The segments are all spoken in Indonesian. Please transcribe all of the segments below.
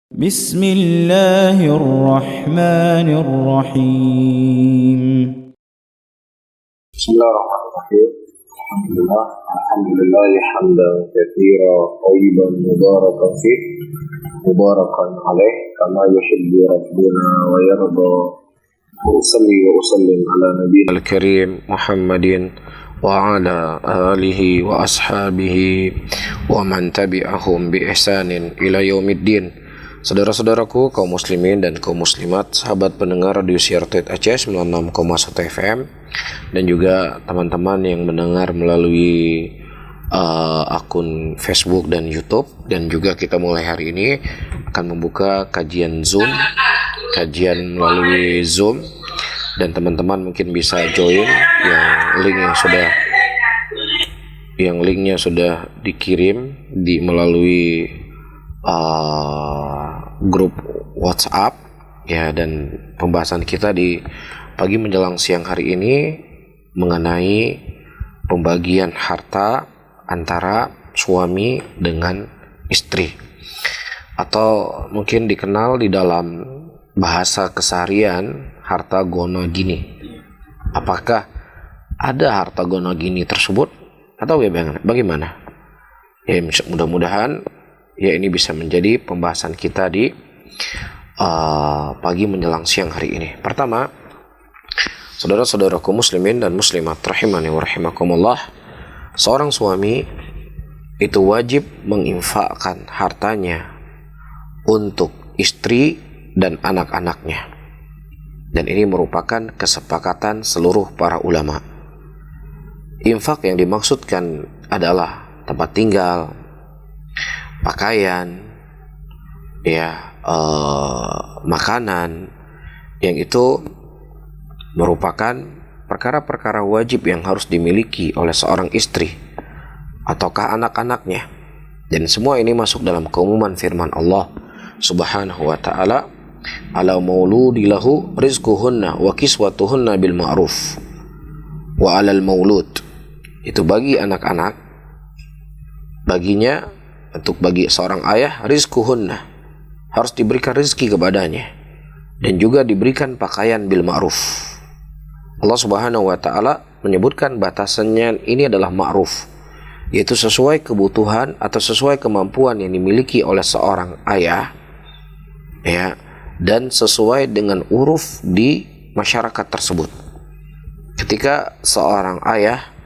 بسم الله الرحمن الرحيم. بسم الله الرحمن الرحيم. الحمد لله حمدا كثيرا طيبا مباركا فيه مباركا عليه كما يحب ربنا ويرضى. وأصلي وأسلم على نبينا الكريم محمد وعلى آله وأصحابه ومن تبعهم بإحسان إلى يوم الدين. Saudara-saudaraku, kaum muslimin dan kaum muslimat, sahabat pendengar Radio Siar Tauhid Aceh 96,1 FM, dan juga teman-teman yang mendengar melalui akun Facebook dan YouTube. Dan juga kita mulai hari ini akan membuka kajian melalui Zoom, dan teman-teman mungkin bisa join yang linknya sudah dikirim melalui grup WhatsApp ya. Dan pembahasan kita di pagi menjelang siang hari ini mengenai pembagian harta antara suami dengan istri, atau mungkin dikenal di dalam bahasa keseharian harta gono gini. Apakah ada harta gono gini tersebut atau bagaimana? Ya, mudah-mudahan ya ini bisa menjadi pembahasan kita di pagi menjelang siang hari ini. Pertama, saudara-saudaraku muslimin dan muslimat rahimani wa rahimakumullah, seorang suami itu wajib menginfakkan hartanya untuk istri dan anak-anaknya. Dan ini merupakan kesepakatan seluruh para ulama. Infak yang dimaksudkan adalah tempat tinggal, pakaian, makanan, yang itu merupakan perkara-perkara wajib yang harus dimiliki oleh seorang istri ataukah anak-anaknya. Dan semua ini masuk dalam keumuman firman Allah Subhanahu wa ta'ala, ala mauludi lahu rizquhunna wa kiswatuhunna bil ma'ruf wa alal maulud. Itu bagi anak-anak, bagi seorang ayah, rizquhunna, harus diberikan rezeki kepadanya, dan juga diberikan pakaian bil ma'ruf. Allah Subhanahu wa ta'ala menyebutkan batasannya ini adalah ma'ruf, yaitu sesuai kebutuhan atau sesuai kemampuan yang dimiliki oleh seorang ayah ya, dan sesuai dengan uruf di masyarakat tersebut. Ketika seorang ayah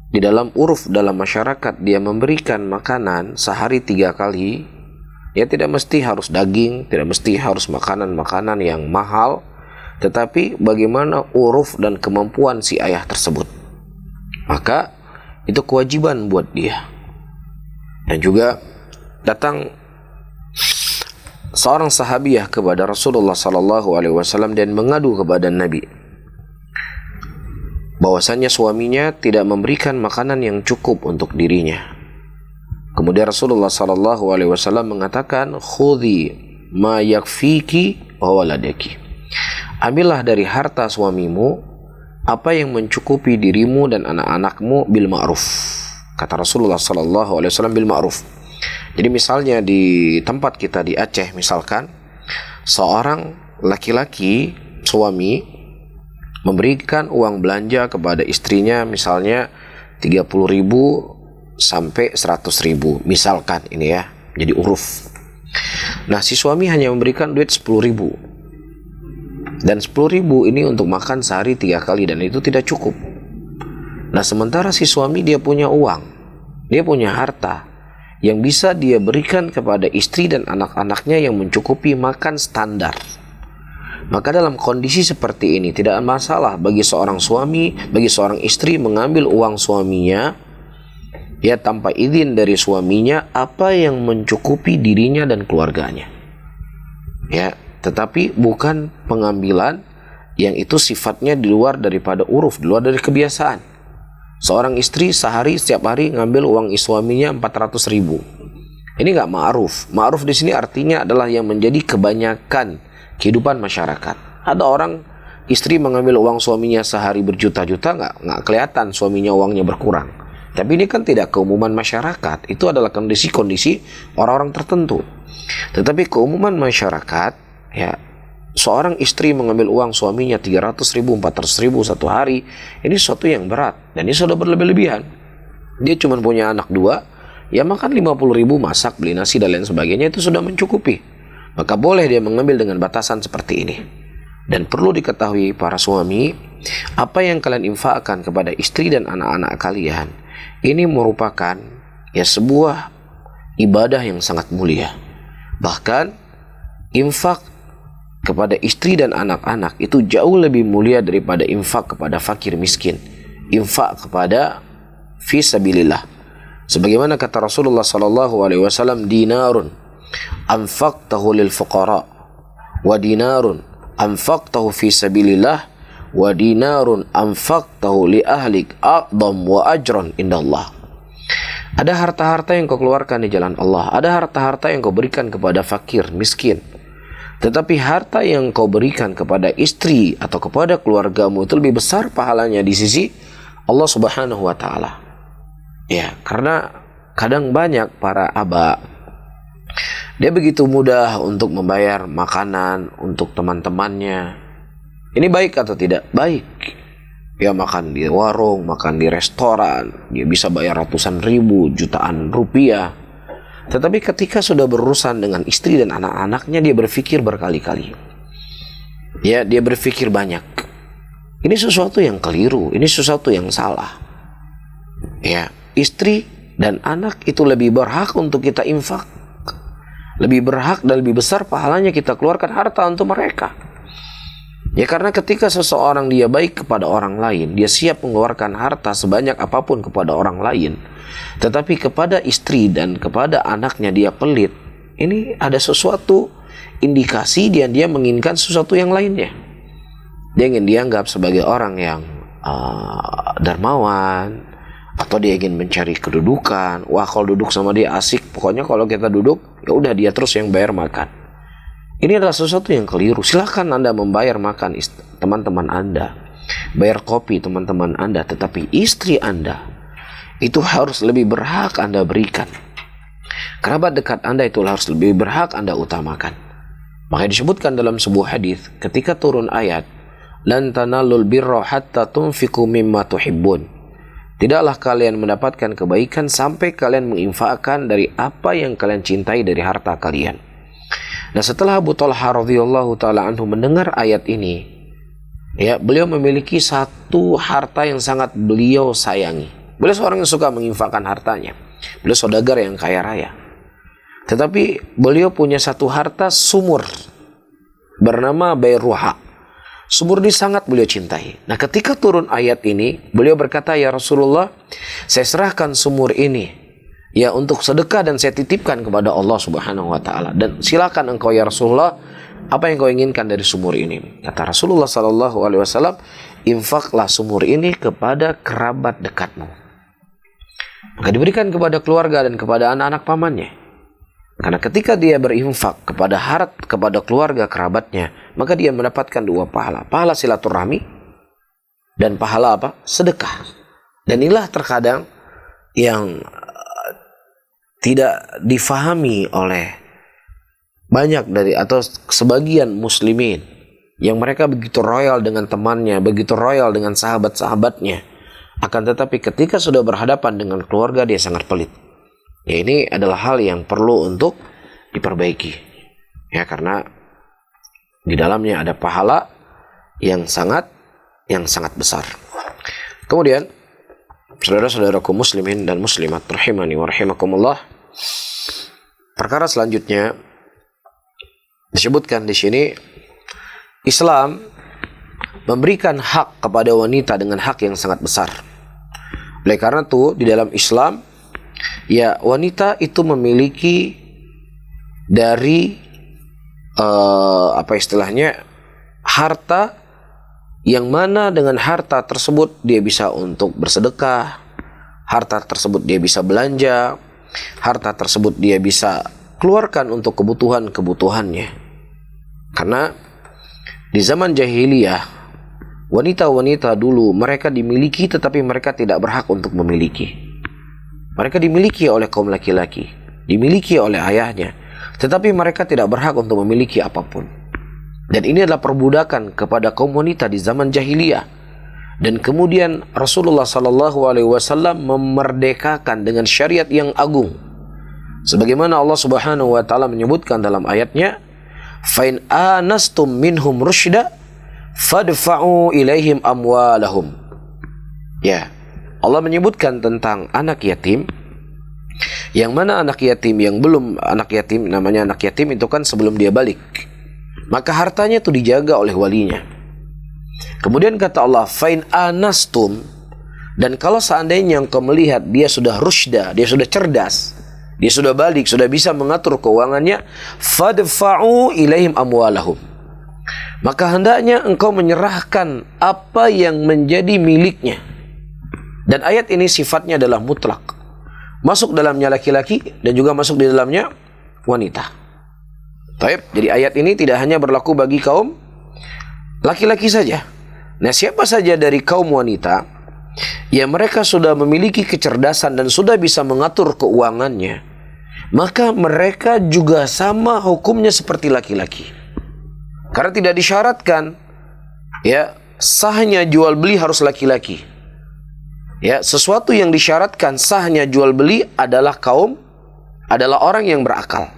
di dalam uruf dalam masyarakat dia memberikan makanan sehari 3 kali, ya tidak mesti harus daging, tidak mesti harus makanan-makanan yang mahal, tetapi bagaimana uruf dan kemampuan si ayah tersebut, maka itu kewajiban buat dia. Dan juga datang seorang sahabiah kepada Rasulullah SAW dan mengadu kepada Nabi bahwasanya suaminya tidak memberikan makanan yang cukup untuk dirinya. Kemudian Rasulullah SAW mengatakan, khudhi ma yakfiki wa waladaki, ambillah dari harta suamimu apa yang mencukupi dirimu dan anak-anakmu bil ma'ruf. Kata Rasulullah SAW, bil ma'ruf. Jadi misalnya di tempat kita di Aceh, misalkan seorang laki-laki suami memberikan uang belanja kepada istrinya misalnya 30.000 sampai 100.000, misalkan ini ya, jadi uruf. Nah, si suami hanya memberikan duit 10.000, dan 10.000 ini untuk makan sehari 3 kali, dan itu tidak cukup. Nah, sementara si suami dia punya uang, dia punya harta yang bisa dia berikan kepada istri dan anak-anaknya yang mencukupi makan standar. Maka dalam kondisi seperti ini tidak masalah bagi seorang suami, bagi seorang istri mengambil uang suaminya ya tanpa izin dari suaminya apa yang mencukupi dirinya dan keluarganya. Ya, tetapi bukan pengambilan yang itu sifatnya di luar daripada uruf, di luar dari kebiasaan. Seorang istri setiap hari ngambil uang suaminya 400.000. Ini enggak ma'ruf. Ma'ruf di sini artinya adalah yang menjadi kebanyakan kehidupan masyarakat. Ada orang istri mengambil uang suaminya sehari berjuta-juta, nggak kelihatan suaminya uangnya berkurang. Tapi ini kan tidak keumuman masyarakat. Itu adalah kondisi-kondisi orang-orang tertentu. Tetapi keumuman masyarakat, ya, seorang istri mengambil uang suaminya 300.000, 400.000 satu hari, ini sesuatu yang berat. Dan ini sudah berlebih-lebihan. Dia cuma punya anak 2, ya makan 50.000, masak, beli nasi, dan lain sebagainya, itu sudah mencukupi. Maka boleh dia mengambil dengan batasan seperti ini. Dan perlu diketahui para suami, apa yang kalian infakkan kepada istri dan anak-anak kalian, ini merupakan ya sebuah ibadah yang sangat mulia. Bahkan infak kepada istri dan anak-anak itu jauh lebih mulia daripada infak kepada fakir miskin, infak kepada fi sabilillah. Sebagaimana kata Rasulullah sallallahu alaihi wasallam, dinarun anfaqtahu lil fuqara wa dinarun anfaqtahu fi sabilillah wa dinarun anfaqtahu li ahlik a'dham wa ajran indallah. Ada harta-harta yang kau keluarkan di jalan Allah, ada harta-harta yang kau berikan kepada fakir, miskin. Tetapi harta yang kau berikan kepada istri atau kepada keluargamu itu lebih besar pahalanya di sisi Allah Subhanahu wa taala. Ya, karena kadang banyak para aba, dia begitu mudah untuk membayar makanan untuk teman-temannya. Ini baik atau tidak? Baik. Dia makan di warung, makan di restoran, dia bisa bayar ratusan ribu, jutaan rupiah. Tetapi ketika sudah berurusan dengan istri dan anak-anaknya, dia berpikir berkali-kali. Ya, dia berpikir banyak. Ini sesuatu yang keliru, ini sesuatu yang salah. Ya, istri dan anak itu lebih berhak untuk kita infak. Lebih berhak dan lebih besar pahalanya kita keluarkan harta untuk mereka. Ya, karena ketika seseorang dia baik kepada orang lain, dia siap mengeluarkan harta sebanyak apapun kepada orang lain, tetapi kepada istri dan kepada anaknya dia pelit, ini ada sesuatu indikasi dia menginginkan sesuatu yang lainnya. Dia ingin dianggap sebagai orang yang dermawan, atau dia ingin mencari kedudukan. Wah, kalau duduk sama dia asik, pokoknya kalau kita duduk, ya udah dia terus yang bayar makan. Ini adalah sesuatu yang keliru. Silakan Anda membayar makan teman-teman Anda, bayar kopi teman-teman Anda, tetapi istri Anda itu harus lebih berhak Anda berikan. Kerabat dekat Anda itu harus lebih berhak Anda utamakan. Makanya disebutkan dalam sebuah hadis ketika turun ayat, "Lan tanalul birra hatta tunfiqu mimma tuhibbun." Tidaklah kalian mendapatkan kebaikan sampai kalian menginfakkan dari apa yang kalian cintai dari harta kalian. Nah, setelah Abu Talha radhiyallahu taala anhu mendengar ayat ini, ya, beliau memiliki satu harta yang sangat beliau sayangi. Beliau seorang yang suka menginfakkan hartanya. Beliau saudagar yang kaya raya. Tetapi beliau punya satu harta sumur bernama Bayruha. Sumur ini sangat beliau cintai. Nah, ketika turun ayat ini, beliau berkata, "Ya Rasulullah, saya serahkan sumur ini ya untuk sedekah dan saya titipkan kepada Allah Subhanahu wa taala. Dan silakan engkau ya Rasulullah, apa yang kau inginkan dari sumur ini?" Kata Rasulullah sallallahu alaihi wasallam, "Infaklah sumur ini kepada kerabat dekatmu." Maka diberikan kepada keluarga dan kepada anak-anak pamannya. Karena ketika dia berinfak kepada keluarga kerabatnya, maka dia mendapatkan dua pahala. Pahala silaturahmi dan pahala apa? Sedekah. Dan inilah terkadang yang tidak difahami oleh banyak dari atau sebagian muslimin, yang mereka begitu royal dengan temannya, begitu royal dengan sahabat-sahabatnya, akan tetapi ketika sudah berhadapan dengan keluarga dia sangat pelit. Ya, ini adalah hal yang perlu untuk diperbaiki. Ya, karena di dalamnya ada pahala yang sangat besar. Kemudian saudara-saudaraku muslimin dan muslimat rahimani wa rahimakumullah, perkara selanjutnya disebutkan di sini, Islam memberikan hak kepada wanita dengan hak yang sangat besar. Oleh karena itu di dalam Islam, ya, wanita itu memiliki dari harta yang mana dengan harta tersebut dia bisa untuk bersedekah, harta tersebut dia bisa belanja, harta tersebut dia bisa keluarkan untuk kebutuhan-kebutuhannya. Karena di zaman jahiliyah, wanita-wanita dulu mereka dimiliki tetapi mereka tidak berhak untuk memiliki. Mereka dimiliki oleh kaum laki-laki, dimiliki oleh ayahnya, tetapi mereka tidak berhak untuk memiliki apapun. Dan ini adalah perbudakan kepada kaum wanita di zaman jahiliyah. Dan kemudian Rasulullah SAW memerdekakan dengan syariat yang agung. Sebagaimana Allah Subhanahu wa taala menyebutkan dalam ayatnya, "Fain anastum minhum rusyda fadfa'u ilaihim amwalahum." Ya, Allah menyebutkan tentang anak yatim, yang mana anak yatim yang belum anak yatim, namanya anak yatim itu kan sebelum dia balik, maka hartanya itu dijaga oleh walinya. Kemudian kata Allah, "Fain anastum," dan kalau seandainya engkau melihat dia sudah rusyda, dia sudah cerdas, dia sudah balik, sudah bisa mengatur keuangannya, fadfa'u ilaihim amwalahum, maka hendaknya engkau menyerahkan apa yang menjadi miliknya. Dan ayat ini sifatnya adalah mutlak, masuk dalamnya laki-laki dan juga masuk di dalamnya wanita. Baik, jadi ayat ini tidak hanya berlaku bagi kaum laki-laki saja. Nah, siapa saja dari kaum wanita yang mereka sudah memiliki kecerdasan dan sudah bisa mengatur keuangannya, maka mereka juga sama hukumnya seperti laki-laki. Karena tidak disyaratkan ya sahnya jual beli harus laki-laki. Ya, sesuatu yang disyaratkan sahnya jual beli adalah orang yang berakal.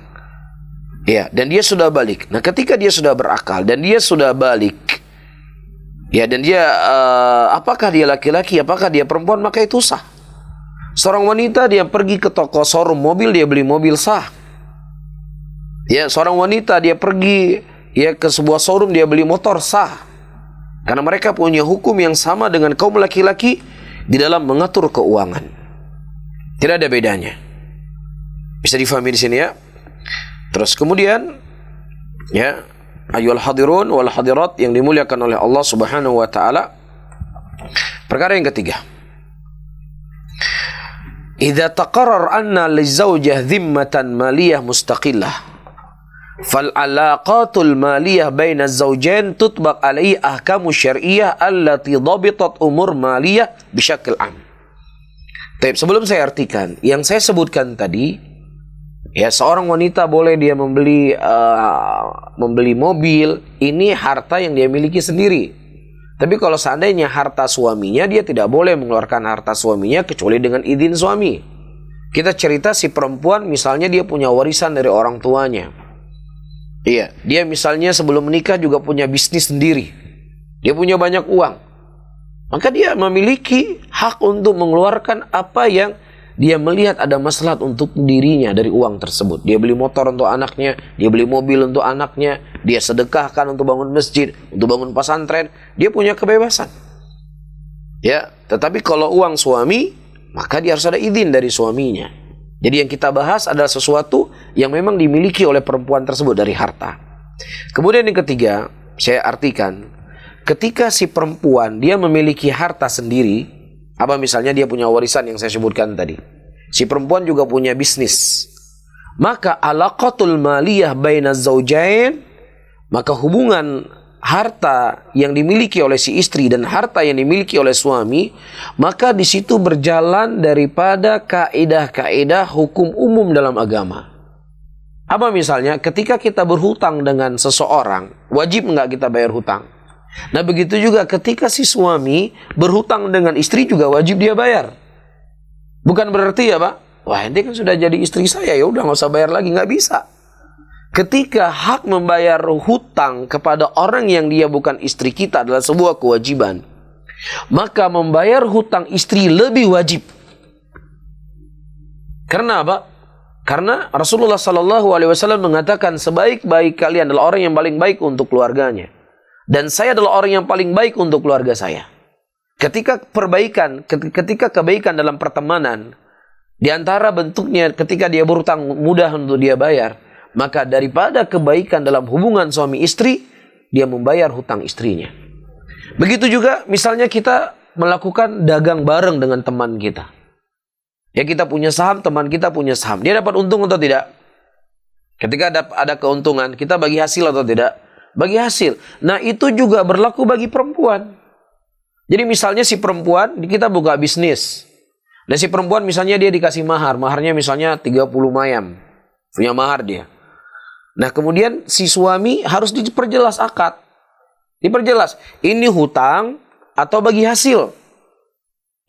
Ya, dan dia sudah balik. Nah, ketika dia sudah berakal dan dia sudah balik, ya, dan dia apakah dia laki-laki, apakah dia perempuan, maka itu sah. Seorang wanita dia pergi ke toko showroom mobil, dia beli mobil, sah. Ya, seorang wanita dia pergi ya ke sebuah showroom, dia beli motor, sah. Karena mereka punya hukum yang sama dengan kaum laki-laki di dalam mengatur keuangan. Tidak ada bedanya. Bisa difahami di sini ya. Terus kemudian ya, ayyuhal hadirun wal hadirat yang dimuliakan oleh Allah Subhanahu wa taala. Perkara yang ketiga. Idza taqarrar anna lizawjah dhimmatan maliyah mustaqillah fal alaqatul maliyah baina az-zawjain tutbaq alaihi ahkamu syar'iyyah allati dhabitat umur maliyah bisyakil am. Baik, sebelum saya artikan yang saya sebutkan tadi, ya, seorang wanita boleh dia membeli mobil, ini harta yang dia miliki sendiri. Tapi kalau seandainya harta suaminya, dia tidak boleh mengeluarkan harta suaminya kecuali dengan izin suami. Kita cerita si perempuan misalnya dia punya warisan dari orang tuanya. Iya, dia misalnya sebelum menikah juga punya bisnis sendiri. Dia punya banyak uang. Maka dia memiliki hak untuk mengeluarkan apa yang dia melihat ada maslahat untuk dirinya dari uang tersebut. Dia beli motor untuk anaknya, dia beli mobil untuk anaknya, dia sedekahkan untuk bangun masjid, untuk bangun pesantren. Dia punya kebebasan. Ya, tetapi kalau uang suami, maka dia harus ada izin dari suaminya. Jadi yang kita bahas adalah sesuatu yang memang dimiliki oleh perempuan tersebut dari harta. Kemudian yang ketiga, saya artikan, ketika si perempuan dia memiliki harta sendiri, apa misalnya dia punya warisan yang saya sebutkan tadi, si perempuan juga punya bisnis, maka alaqatul maliyah baina zaujain, maka hubungan harta yang dimiliki oleh si istri dan harta yang dimiliki oleh suami, maka di situ berjalan daripada kaidah-kaidah hukum umum dalam agama. Apa misalnya ketika kita berhutang dengan seseorang, wajib enggak kita bayar hutang? Nah, begitu juga ketika si suami berhutang dengan istri juga wajib dia bayar. Bukan berarti ya, Pak, wah ente kan sudah jadi istri saya, ya udah nggak usah bayar lagi, nggak bisa. Ketika hak membayar hutang kepada orang yang dia bukan istri kita adalah sebuah kewajiban, maka membayar hutang istri lebih wajib. Karena apa? Karena Rasulullah SAW mengatakan sebaik-baik kalian adalah orang yang paling baik untuk keluarganya, dan saya adalah orang yang paling baik untuk keluarga saya. Ketika kebaikan dalam pertemanan, di antara bentuknya ketika dia berhutang mudah untuk dia bayar, maka daripada kebaikan dalam hubungan suami istri, dia membayar hutang istrinya. Begitu juga misalnya kita melakukan dagang bareng dengan teman kita. Ya, kita punya saham, teman kita punya saham. Dia dapat untung atau tidak? Ketika ada keuntungan, kita bagi hasil atau tidak? Bagi hasil. Nah, itu juga berlaku bagi perempuan. Jadi misalnya si perempuan, kita buka bisnis. Dan si perempuan misalnya dia dikasih mahar, maharnya misalnya 30 mayam. Punya mahar dia. Nah kemudian si suami harus diperjelas akad. Diperjelas, ini hutang atau bagi hasil.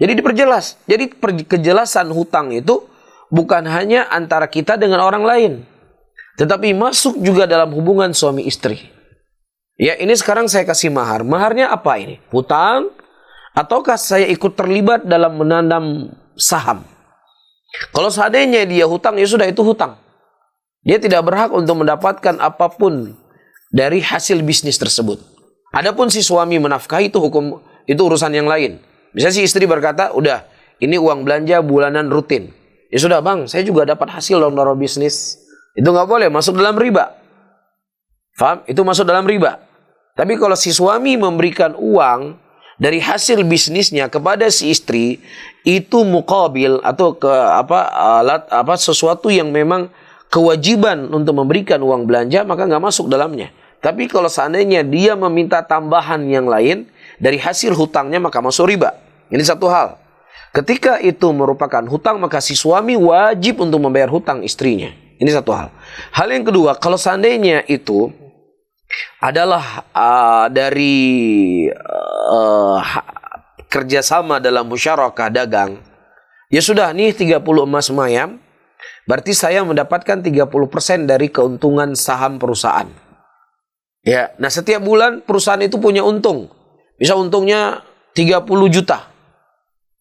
Jadi diperjelas. Jadi kejelasan hutang itu bukan hanya antara kita dengan orang lain, tetapi masuk juga dalam hubungan suami istri. Ya ini sekarang saya kasih mahar. Maharnya apa ini? Hutang? Ataukah saya ikut terlibat dalam menanam saham? Kalau seandainya dia hutang, ya sudah itu hutang. Dia tidak berhak untuk mendapatkan apapun dari hasil bisnis tersebut. Adapun si suami menafkahi itu hukum, itu urusan yang lain. Misalnya si istri berkata, udah ini uang belanja bulanan rutin. Ya sudah bang, saya juga dapat hasil dong dari bisnis. Itu nggak boleh, masuk dalam riba. Faham? Itu masuk dalam riba. Tapi kalau si suami memberikan uang dari hasil bisnisnya kepada si istri, itu muqabil atau sesuatu yang memang kewajiban untuk memberikan uang belanja, maka nggak masuk dalamnya. Tapi kalau seandainya dia meminta tambahan yang lain dari hasil hutangnya, maka masuk riba. Ini satu hal. Ketika itu merupakan hutang, maka si suami wajib untuk membayar hutang istrinya. Ini satu hal. Hal yang kedua, kalau seandainya itu adalah dari kerjasama dalam musyarakah dagang, ya sudah nih 30 emas mayam, berarti saya mendapatkan 30% dari keuntungan saham perusahaan. Ya, nah setiap bulan perusahaan itu punya untung. Bisa untungnya 30 juta.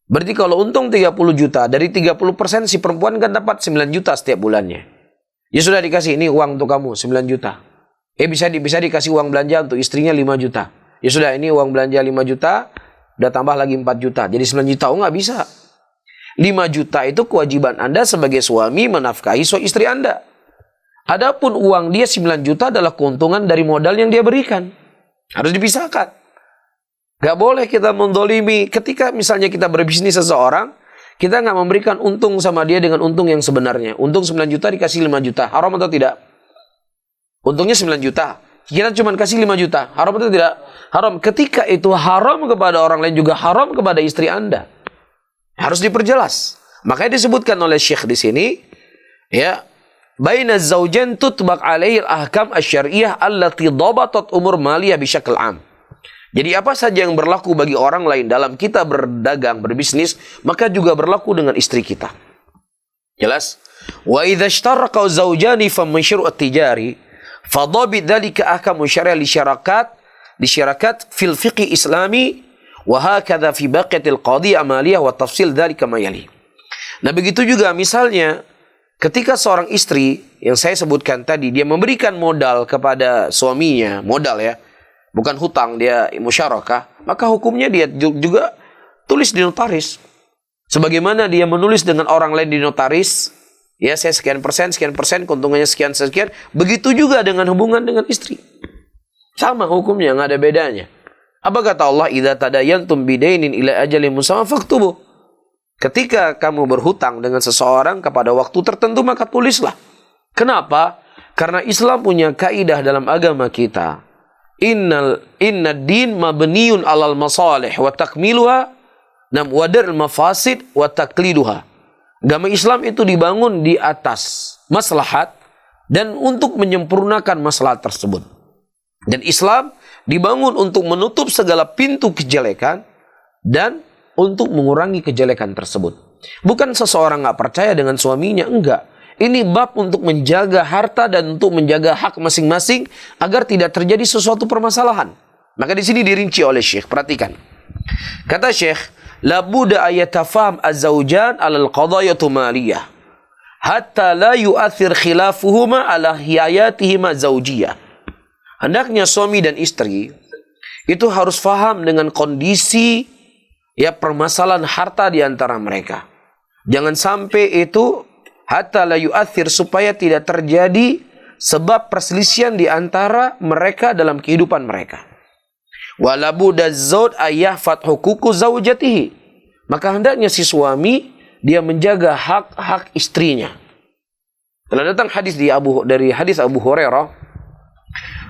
Berarti kalau untung 30 juta, dari 30% si perempuan kan dapat 9 juta setiap bulannya. Ya sudah dikasih, ini uang untuk kamu 9 juta. Bisa dikasih uang belanja untuk istrinya 5 juta. Ya sudah, ini uang belanja 5 juta, udah tambah lagi 4 juta. Jadi 9 juta, oh nggak bisa. 5 juta itu kewajiban Anda sebagai suami menafkahi istri Anda. Adapun uang dia 9 juta adalah keuntungan dari modal yang dia berikan. Harus dipisahkan. Gak boleh kita mendolimi. Ketika misalnya kita berbisnis seseorang, kita nggak memberikan untung sama dia dengan untung yang sebenarnya. Untung 9 juta dikasih 5 juta. Haram atau tidak? Untungnya 9 juta. Kita cuma kasih 5 juta. Haram atau tidak? Haram. Ketika itu haram kepada orang lain, juga haram kepada istri Anda. Harus diperjelas. Makanya disebutkan oleh Syekh di sini, ya, baina zaujain tutbaq alaihi al-ahkam asy-syar'iyyah allati dhabatat umur maliyah bisyakl 'am. Jadi apa saja yang berlaku bagi orang lain dalam kita berdagang, berbisnis, maka juga berlaku dengan istri kita. Jelas? Wa idza ishtaraqa zawjani fa masyru' at-tijari fa dhabit dzalika ahkam syar'iyyah li syarakat fil fiqh islami wa hakadha fi baqiyatil qadiyah amaliyah wa tafsil dzalika ma yali. Nah begitu juga misalnya ketika seorang istri yang saya sebutkan tadi, dia memberikan modal kepada suaminya, modal ya, bukan hutang, dia musyarakah, maka hukumnya dia juga tulis di notaris. Sebagaimana dia menulis dengan orang lain di notaris, ya saya sekian persen, keuntungannya sekian, begitu juga dengan hubungan dengan istri. Sama hukumnya, nggak ada bedanya. Apa kata Allah? Idza tadayantum bidainin ila ajalin musamma faktubuh. Ketika kamu berhutang dengan seseorang kepada waktu tertentu, maka tulislah. Kenapa? Karena Islam punya kaidah dalam agama kita. Inna din mabniyun alal masalih wa takmiluha nam wadar mafasid wa takliduha. Agama Islam itu dibangun di atas maslahat dan untuk menyempurnakan maslahat tersebut. Dan Islam dibangun untuk menutup segala pintu kejelekan dan untuk mengurangi kejelekan tersebut. Bukan seseorang nggak percaya dengan suaminya, enggak. Ini bab untuk menjaga harta dan untuk menjaga hak masing-masing agar tidak terjadi sesuatu permasalahan. Maka di sini dirinci oleh Syekh. Perhatikan. Kata Syekh, la budda ayatafaham az-zawjan 'ala al-qadayatu maliyah hatta la yu'athir khilafuhuma 'ala hiyayatihima zawjiyah. Hendaknya suami dan istri itu harus faham dengan kondisi ya permasalahan harta di antara mereka. Jangan sampai itu hatta la yu'athir, supaya tidak terjadi sebab perselisihan di antara mereka dalam kehidupan mereka. Wala budda zawj ayyahfat huququ zaujatihi. Maka hendaknya si suami dia menjaga hak-hak istrinya. Telah datang hadis dari hadis Abu Hurairah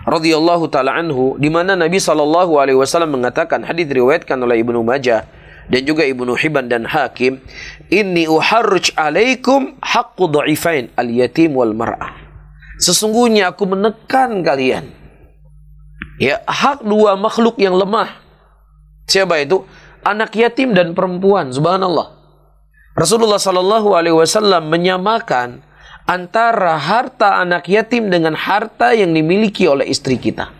radhiyallahu taala anhu, di mana Nabi sallallahu alaihi wasallam mengatakan, hadis diriwayatkan oleh Ibnu Majah dan juga Ibnu Hibban dan Hakim, inni uharruj alaikum haqqu dha'ifain al-yatim wal mar'ah. Sesungguhnya aku menekan kalian, ya, hak dua makhluk yang lemah. Siapa itu? Anak yatim dan perempuan. Subhanallah. Rasulullah sallallahu alaihi wasallam menyamakan antara harta anak yatim dengan harta yang dimiliki oleh istri kita.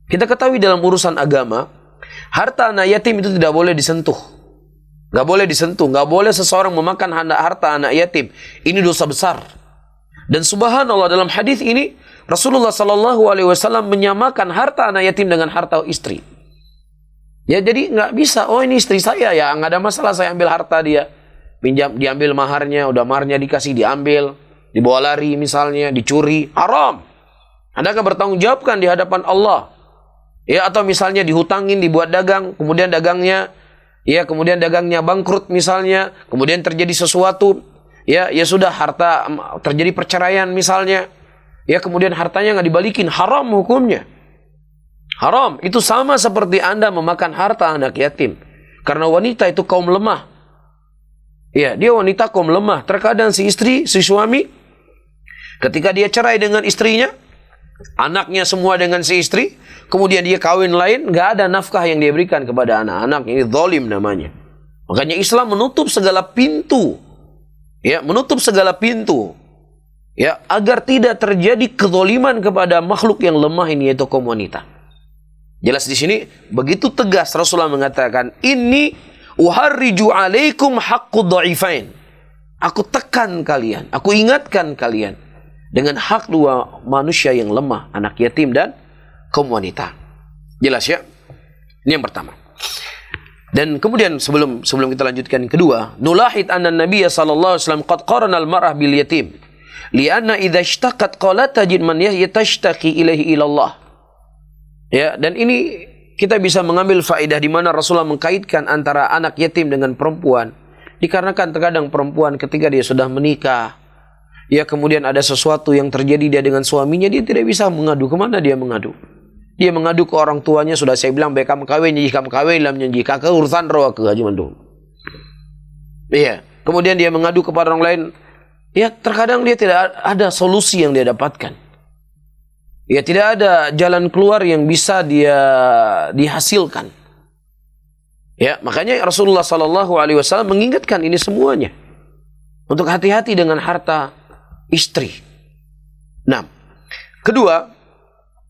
Kita ketahui dalam urusan agama, harta anak yatim itu tidak boleh disentuh. Nggak boleh disentuh, nggak boleh seseorang memakan harta anak yatim. Ini dosa besar. Dan subhanallah, dalam hadis ini Rasulullah sallallahu alaihi wasallam menyamakan harta anak yatim dengan harta istri. Ya, jadi nggak bisa, oh ini istri saya ya, nggak ada masalah saya ambil harta dia. Pinjam, diambil maharnya, udah maharnya dikasih, diambil, dibawa lari misalnya, dicuri, haram. Anda akan bertanggung jawabkan di hadapan Allah. Ya, atau misalnya dihutangin, dibuat dagang, kemudian dagangnya bangkrut misalnya, kemudian terjadi sesuatu, ya sudah, harta terjadi perceraian misalnya, ya kemudian hartanya nggak dibalikin, haram hukumnya. Haram. Itu sama seperti Anda memakan harta anak yatim. Karena wanita itu kaum lemah. Ya, dia wanita kaum lemah. Terkadang si istri, si suami, ketika dia cerai dengan istrinya, anaknya semua dengan si istri, kemudian dia kawin lain, nggak ada nafkah yang dia berikan kepada anak-anak. Ini zalim namanya. Makanya Islam menutup segala pintu, ya, menutup segala pintu, ya, agar tidak terjadi kezaliman kepada makhluk yang lemah ini, yaitu kaum wanita. Jelas di sini begitu tegas Rasulullah mengatakan, ini uharriju alaikum haqqu dha'ifain. Aku tekan kalian, aku ingatkan kalian dengan hak dua manusia yang lemah, anak yatim dan kaum wanita. Jelas ya? Ini yang pertama. Dan kemudian sebelum kita lanjutkan yang kedua, nulahid anna Nabiy sallallahu alaihi wasallam qad qarana al-mar'ah bil yatim li'anna idza ishtaqat qalat tajid man yatashtaqi ilaihi ila Allah. Ya, dan ini kita bisa mengambil faedah di mana Rasulullah mengkaitkan antara anak yatim dengan perempuan. Dikarenakan terkadang perempuan ketika dia sudah menikah, ya kemudian ada sesuatu yang terjadi dia dengan suaminya, dia tidak bisa mengadu. Kemana dia mengadu? Dia mengadu ke orang tuanya. Sudah saya bilang, baik kamu kawin, jika kamu kawin, lam nyanyi kakak urusan roh ke haji mandung. Iya. Kemudian dia mengadu kepada orang lain. Ya, terkadang dia tidak ada solusi yang dia dapatkan. Ya, tidak ada jalan keluar yang bisa dia dihasilkan. Ya, makanya Rasulullah sallallahu alaihi wasallam mengingatkan ini semuanya. Untuk hati-hati dengan harta istri. Nah,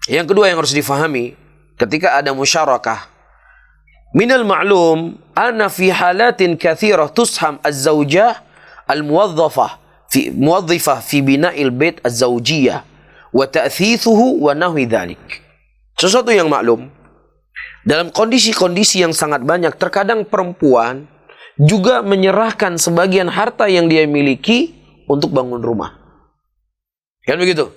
yang kedua yang harus difahami ketika ada musyarakah. Minal ma'lum anna fi halatin katsirah tusham az-zawjah al-muwaddhafah fi bina'il bait az-zawjiyah wa ta'thithuhu wa nahwi dzalik. Sesuatu yang maklum, dalam kondisi-kondisi yang sangat banyak, terkadang perempuan juga menyerahkan sebagian harta yang dia miliki untuk bangun rumah. Kan begitu?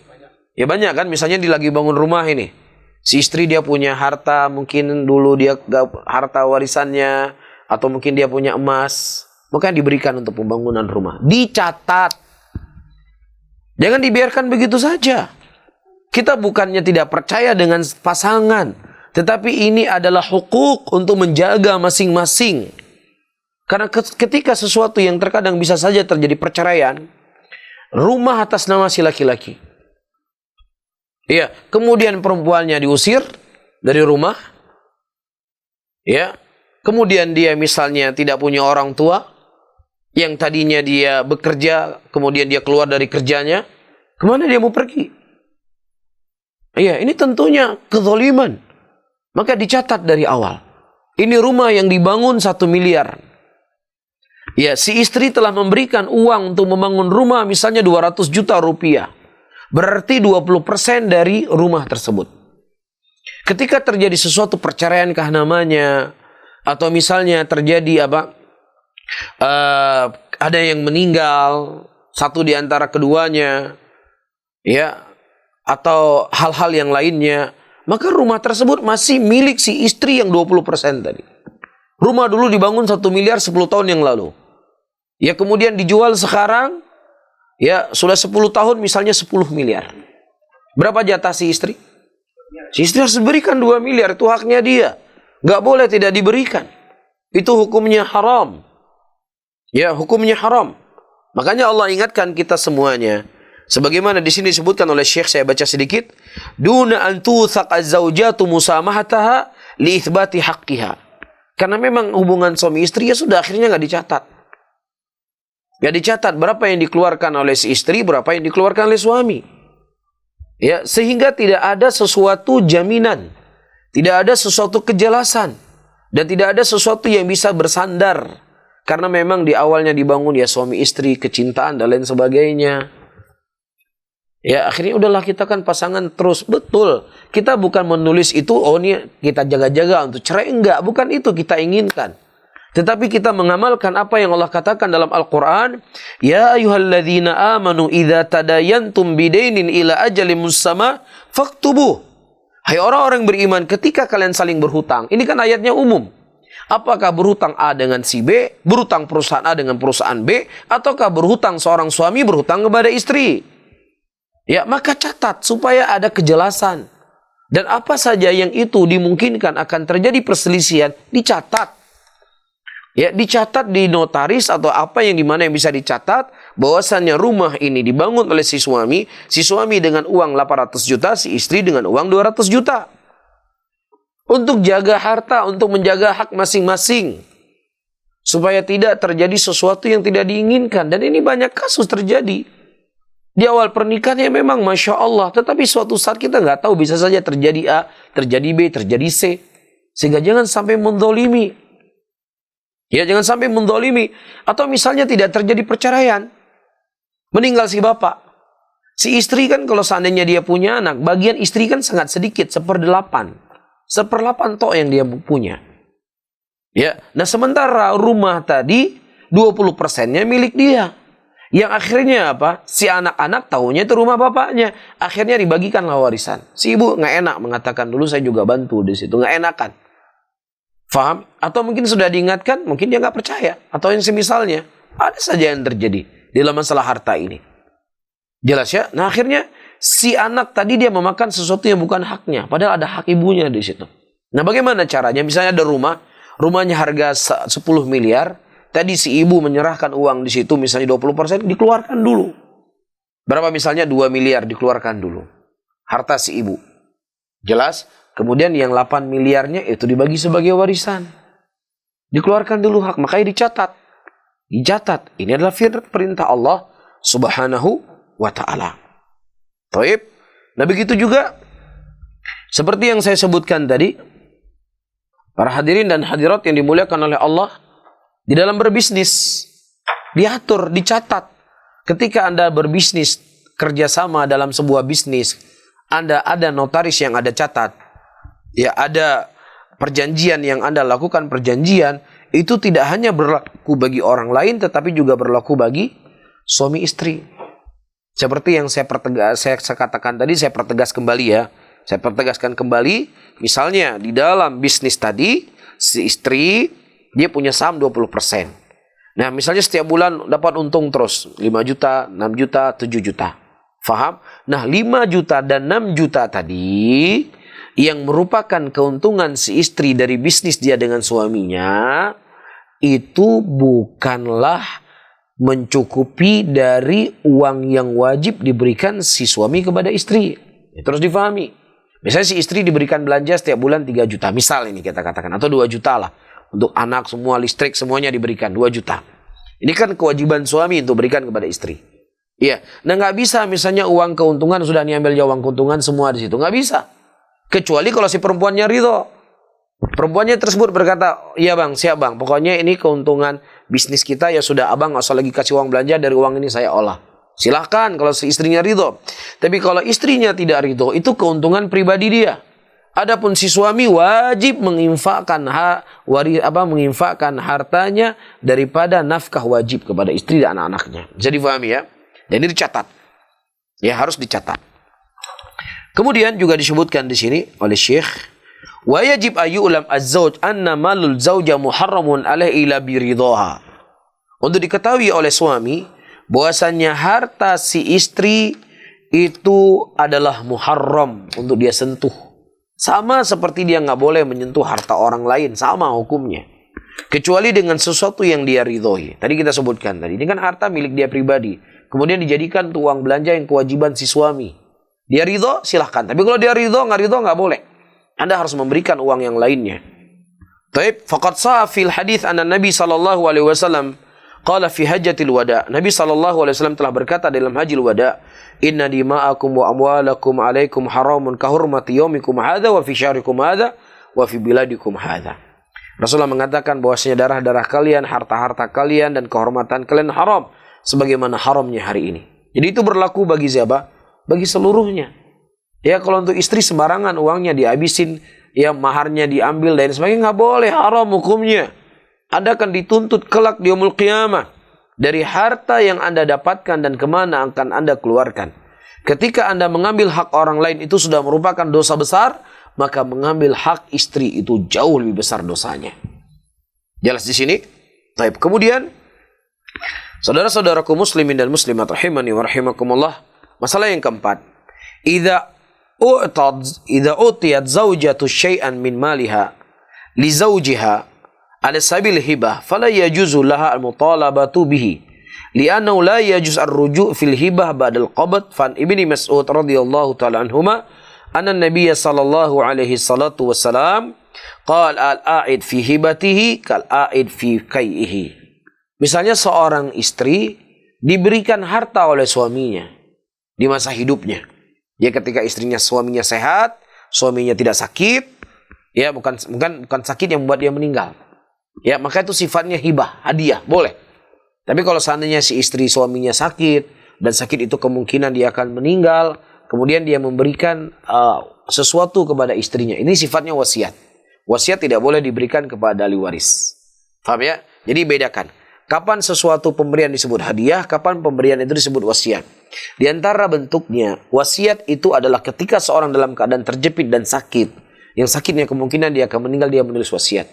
Ya banyak kan, misalnya dia lagi bangun rumah ini. Si istri dia punya harta, mungkin dulu dia harta warisannya, atau mungkin dia punya emas, maka diberikan untuk pembangunan rumah. Dicatat. Jangan dibiarkan begitu saja. Kita bukannya tidak percaya dengan pasangan, tetapi ini adalah hukuk untuk menjaga masing-masing. Karena ketika sesuatu yang terkadang bisa saja terjadi perceraian, rumah atas nama si laki-laki. Ya, kemudian perempuannya diusir dari rumah. Ya, kemudian dia misalnya tidak punya orang tua, yang tadinya dia bekerja, kemudian dia keluar dari kerjanya, kemana dia mau pergi? Iya, ini tentunya kezaliman. Maka dicatat dari awal. Ini rumah yang dibangun 1 miliar. Ya, si istri telah memberikan uang untuk membangun rumah misalnya 200 juta rupiah. Berarti 20% dari rumah tersebut. Ketika terjadi sesuatu perceraian kah namanya, atau misalnya terjadi ada yang meninggal, satu di antara keduanya, ya, atau hal-hal yang lainnya, maka rumah tersebut masih milik si istri yang 20% tadi. Rumah dulu dibangun 1 miliar 10 tahun yang lalu. Ya, kemudian dijual sekarang, ya sudah 10 tahun misalnya 10 miliar. Berapa jatah si istri? Si istri harus berikan 2 miliar, itu haknya dia. Nggak boleh tidak diberikan. Itu hukumnya haram. Ya, hukumnya haram. Makanya Allah ingatkan kita semuanya. Sebagaimana di sini disebutkan oleh Syekh, saya baca sedikit. Duna an tuthaq az-zawjatu musamahataha li itsbati haqqiha. Karena memang hubungan suami istri ya sudah akhirnya nggak dicatat. Nggak dicatat berapa yang dikeluarkan oleh si istri, berapa yang dikeluarkan oleh suami. Ya, sehingga tidak ada sesuatu jaminan, tidak ada sesuatu kejelasan, dan tidak ada sesuatu yang bisa bersandar. Karena memang di awalnya dibangun ya suami istri, kecintaan dan lain sebagainya. Ya akhirnya udahlah kita kan pasangan terus. Betul, kita bukan menulis itu, oh ini kita jaga-jaga untuk cerai. Enggak, bukan itu kita inginkan. Tetapi kita mengamalkan apa yang Allah katakan dalam Al-Quran. Ya ayyuhalladzina amanu idza tadayantum bidainin ila ajalin musamma faktubuh. Hai orang-orang beriman, ketika kalian saling berhutang. Ini kan ayatnya umum. Apakah berhutang A dengan si B, berhutang perusahaan A dengan perusahaan B, ataukah berhutang seorang suami berhutang kepada istri? Ya, maka catat supaya ada kejelasan. Dan apa saja yang itu dimungkinkan akan terjadi perselisihan, dicatat. Ya, dicatat di notaris atau apa yang dimana yang bisa dicatat, bahwasannya rumah ini dibangun oleh si suami dengan uang 800 juta, si istri dengan uang 200 juta. Untuk jaga harta, untuk menjaga hak masing-masing. Supaya tidak terjadi sesuatu yang tidak diinginkan. Dan ini banyak kasus terjadi. Di awal pernikahannya memang Masya Allah. Tetapi suatu saat kita nggak tahu, bisa saja terjadi A, terjadi B, terjadi C. Sehingga jangan sampai mendolimi. Ya, jangan sampai mendolimi. Atau misalnya tidak terjadi perceraian. Meninggal si bapak. Si istri kan kalau seandainya dia punya anak, bagian istri kan sangat sedikit, 1/8. 1/8 tok yang dia punya. Ya, nah sementara rumah tadi 20%-nya milik dia. Yang akhirnya apa? Si anak-anak tahunya itu rumah bapaknya. Akhirnya dibagikanlah warisan. Si ibu nggak enak mengatakan, dulu saya juga bantu di situ, nggak enakan. Faham? Atau mungkin sudah diingatkan, mungkin dia nggak percaya. Atau yang semisalnya, ada saja yang terjadi di dalam masalah harta ini. Jelas ya? Nah akhirnya si anak tadi dia memakan sesuatu yang bukan haknya, padahal ada hak ibunya di situ. Nah bagaimana caranya? Misalnya ada rumahnya harga 10 miliar. Tadi si ibu menyerahkan uang di situ misalnya 20%, dikeluarkan dulu. Berapa misalnya 2 miliar dikeluarkan dulu. Harta si ibu. Jelas? Kemudian yang 8 miliarnya itu dibagi sebagai warisan. Dikeluarkan dulu hak, makanya dicatat. Dicatat. Ini adalah perintah Allah Subhanahu wa ta'ala. Taib. Nah begitu juga seperti yang saya sebutkan tadi, para hadirin dan hadirat yang dimuliakan oleh Allah, di dalam berbisnis, diatur, dicatat. Ketika Anda berbisnis, kerjasama dalam sebuah bisnis, Anda ada notaris yang Anda catat. Ya, ada perjanjian yang Anda lakukan, perjanjian, itu tidak hanya berlaku bagi orang lain, tetapi juga berlaku bagi suami istri. Seperti yang saya katakan tadi, saya pertegas kembali ya. Saya pertegaskan kembali, misalnya di dalam bisnis tadi, si istri dia punya saham 20%. Nah, misalnya setiap bulan dapat untung terus 5 juta, 6 juta, 7 juta. Faham? Nah, 5 juta dan 6 juta tadi yang merupakan keuntungan si istri dari bisnis dia dengan suaminya, itu bukanlah mencukupi dari uang yang wajib diberikan si suami kepada istri. Terus difahami. Misalnya si istri diberikan belanja setiap bulan 3 juta. Misal ini kita katakan. Atau 2 juta lah. Untuk anak semua, listrik semuanya diberikan 2 juta. Ini kan kewajiban suami untuk berikan kepada istri. Iya. Nah nggak bisa misalnya uang keuntungan sudah diambil uang keuntungan semua di situ. Nggak bisa. Kecuali kalau si perempuannya ridho. Perempuannya tersebut berkata, iya bang, siap bang. Pokoknya ini keuntungan bisnis kita ya sudah, abang nggak usah lagi kasih uang belanja, dari uang ini saya olah. Silahkan kalau si istrinya ridho. Tapi kalau istrinya tidak ridho, itu keuntungan pribadi dia. Adapun si suami wajib menginfakkan hartanya daripada nafkah wajib kepada istri dan anak-anaknya. Bisa difahami ya? Dan ini dicatat. Ya, harus dicatat. Kemudian juga disebutkan di sini oleh Syekh, wa yajib ayyulam az-zawj anna malul zawja muharramun alaihi ila biridhaha. Untuk diketahui oleh suami bahwasannya harta si istri itu adalah muharram untuk dia sentuh. Sama seperti dia nggak boleh menyentuh harta orang lain, sama hukumnya. kecuali dengan sesuatu yang dia ridhoi. Tadi kita sebutkan tadi, ini kan harta milik dia pribadi. Kemudian dijadikan untuk uang belanja yang kewajiban si suami. Dia ridho, silahkan. Tapi kalau dia ridho, nggak boleh. Anda harus memberikan uang yang lainnya. Taib, faqad sahha fil hadits anna Nabi sallallahu alaihi wasallam qala fi hajjatil wada. Nabi sallallahu alaihi wasallam telah berkata dalam hajjil wada, "Inna dima'akum wa amwalakum 'alaikum haramun ka hurmati yaumikum hadza wa fi syahrikum hadza wa fi biladikum hadza." Rasulullah mengatakan bahwasanya darah-darah kalian, harta-harta kalian dan kehormatan kalian haram sebagaimana haramnya hari ini. Jadi itu berlaku bagi siapa? Bagi seluruhnya. Ya, kalau untuk istri sembarangan uangnya dihabisin, ya maharnya diambil dan sebagainya, nggak boleh, haram hukumnya. Anda akan dituntut kelak di yaumul qiyamah dari harta yang Anda dapatkan dan kemana akan Anda keluarkan. Ketika Anda mengambil hak orang lain itu sudah merupakan dosa besar, maka mengambil hak istri itu jauh lebih besar dosanya. Jelas di sini? Baik. Kemudian, saudara-saudaraku muslimin dan muslimat rahimani wa rahimakumullah, masalah yang keempat, idza utiyat zaujatu syai'an min maliha li zawjiha ala sabil hibah fala yajuzu laha al-mutalabatu bihi li'annahu la yajuz ar-ruju' fil hibah ba'da al-qabd. Fan Ibni Mas'ud radhiyallahu ta'ala anhuma anna an-nabiy sallallahu alaihi salatu wassalam qala al-a'id fi hibatihi kal-a'id fi kai'ihi. Misalnya seorang istri diberikan harta oleh suaminya di masa hidupnya. Ya, ketika suaminya sehat, suaminya tidak sakit, ya bukan sakit yang membuat dia meninggal. Ya, maka itu sifatnya hibah, hadiah, boleh. Tapi kalau seandainya si istri suaminya sakit dan sakit itu kemungkinan dia akan meninggal, kemudian dia memberikan sesuatu kepada istrinya, ini sifatnya wasiat. Wasiat tidak boleh diberikan kepada ahli waris. Paham ya? Jadi bedakan. Kapan sesuatu pemberian disebut hadiah, kapan pemberian itu disebut wasiat. Di antara bentuknya, wasiat itu adalah ketika seorang dalam keadaan terjepit dan sakit. Yang sakitnya kemungkinan dia akan meninggal, dia menulis wasiat.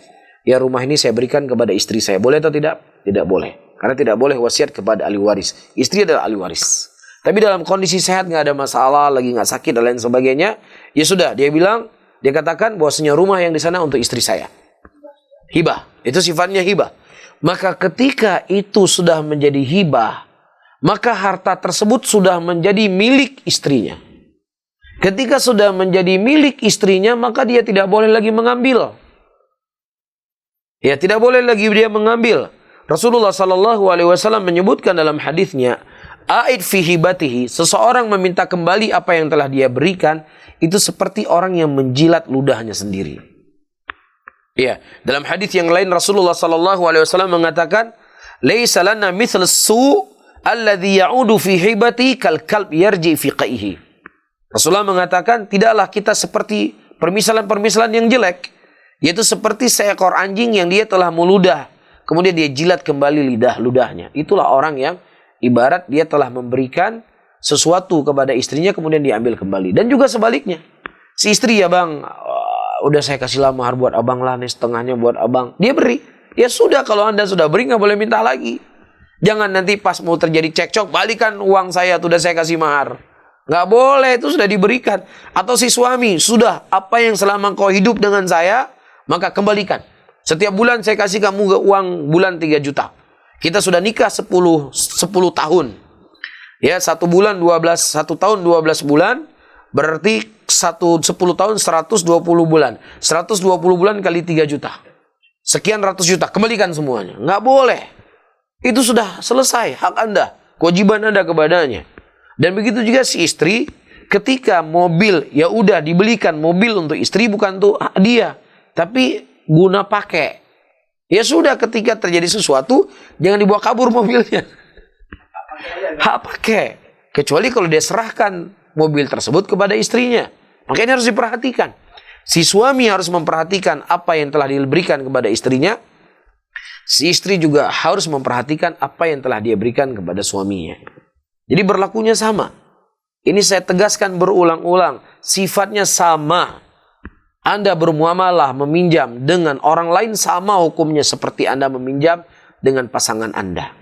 Ya, rumah ini saya berikan kepada istri saya. Boleh atau tidak? Tidak boleh. Karena tidak boleh wasiat kepada ahli waris. Istri adalah ahli waris. Tapi dalam kondisi sehat, nggak ada masalah, lagi nggak sakit dan lain sebagainya, ya sudah, dia katakan bahwasanya rumah yang di sana untuk istri saya. Hibah. Itu sifatnya hibah. Maka ketika itu sudah menjadi hibah, maka harta tersebut sudah menjadi milik istrinya. Ketika sudah menjadi milik istrinya, maka dia tidak boleh lagi mengambil. Ya, tidak boleh lagi dia mengambil. Rasulullah sallallahu alaihi wasallam menyebutkan dalam hadisnya, "A'id fi hibatihi", seseorang meminta kembali apa yang telah dia berikan, itu seperti orang yang menjilat ludahnya sendiri. Ya, dalam hadis yang lain Rasulullah sallallahu alaihi wasallam mengatakan, "Laisa lana mithlu su' alladhi ya'udu fi hibati kal kalb yarji fi qaihi." Rasulullah mengatakan, tidaklah kita seperti permisalan-permisalan yang jelek, yaitu seperti seekor anjing yang dia telah meludah, kemudian dia jilat kembali ludahnya. Itulah orang yang ibarat dia telah memberikan sesuatu kepada istrinya, kemudian diambil kembali. Dan juga sebaliknya, si istri, ya bang, udah saya kasih mahar buat abang lah, nih setengahnya buat abang. Dia beri. Ya sudah, kalau Anda sudah beri, nggak boleh minta lagi. Jangan nanti pas mau terjadi cekcok, balikan uang saya, udah saya kasih mahar. Nggak boleh, itu sudah diberikan. Atau si suami, sudah, apa yang selama kau hidup dengan saya, maka kembalikan. Setiap bulan saya kasih kamu uang bulan 3 juta. Kita sudah nikah 10 tahun. Ya, 1 tahun 12 bulan, berarti 10 tahun 120 bulan. 120 bulan kali 3 juta. Sekian ratus juta. Kembalikan semuanya. Nggak boleh. Itu sudah selesai hak Anda. Kewajiban Anda kepadanya. Dan begitu juga si istri. Ketika mobil, ya udah dibelikan mobil untuk istri, bukan untuk dia. Tapi guna pakai. Ya sudah, ketika terjadi sesuatu, jangan dibawa kabur mobilnya. Hak pakai. Kecuali kalau dia serahkan mobil tersebut kepada istrinya. Makanya harus diperhatikan. Si suami harus memperhatikan apa yang telah diberikan kepada istrinya. Si istri juga harus memperhatikan apa yang telah dia berikan kepada suaminya. Jadi berlakunya sama. Ini saya tegaskan berulang-ulang. Sifatnya sama. Anda bermuamalah meminjam dengan orang lain sama hukumnya seperti Anda meminjam dengan pasangan Anda.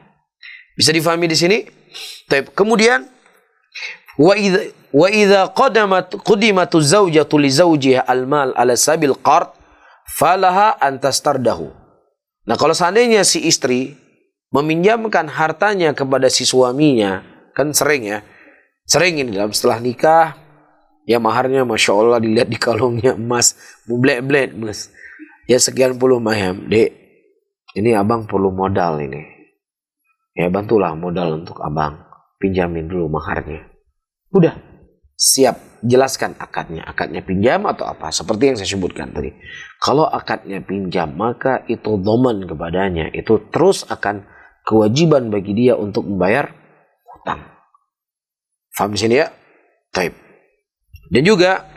Bisa difahami di sini? Kemudian, wa idza qadimatu zawjatu li zawjiha al-mal ala sabil qard falaha an tastardahu. Nah, kalau seandainya si istri meminjamkan hartanya kepada si suaminya, kan sering ini dalam setelah nikah, ya maharnya Masya Allah dilihat di kalungnya emas, blek-blek mas. Ya sekian puluh mayam, dek, ini abang perlu modal ini. Ya bantulah modal untuk abang, pinjamin dulu maharnya. Udah, siap, jelaskan akadnya. Akadnya pinjam atau apa, seperti yang saya sebutkan tadi. Kalau akadnya pinjam, maka itu doman kepadanya, itu terus akan kewajiban bagi dia untuk membayar hutang. Faham di sini ya? Taib. Dan juga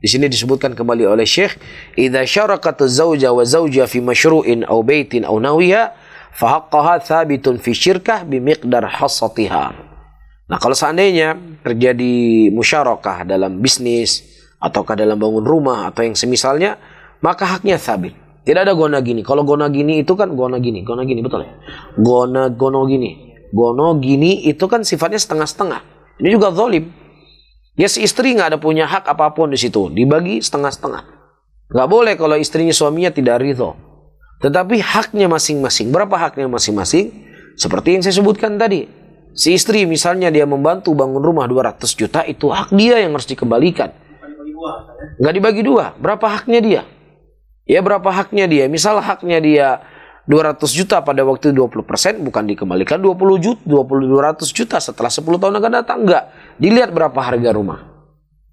di sini disebutkan kembali oleh Syekh, "Idza syaraqat az-zawja wa zawja fi masyru'in aw baitin aw nawiya, fa haqqaha thabitun fi syirkah bi miqdar hassatiha." Nah, kalau seandainya terjadi musyarakah dalam bisnis ataukah dalam bangun rumah atau yang semisalnya, maka haknya thabit. Tidak ada gona gini. Kalau gona gini itu kan gona gini betul ya? Gono gini itu kan sifatnya setengah-setengah. Ini juga zalim. Ya si istri nggak ada punya hak apapun di situ, dibagi setengah-setengah. Nggak boleh kalau istrinya suaminya tidak ridho. Tetapi haknya masing-masing. Berapa haknya masing-masing? Seperti yang saya sebutkan tadi. Si istri misalnya dia membantu bangun rumah 200 juta, itu hak dia yang harus dikembalikan. Nggak dibagi dua. Berapa haknya dia? Ya berapa haknya dia? Misal haknya dia 200 juta pada waktu 20%, bukan dikembalikan 200 juta setelah 10 tahun akan datang. Enggak. Dilihat berapa harga rumah.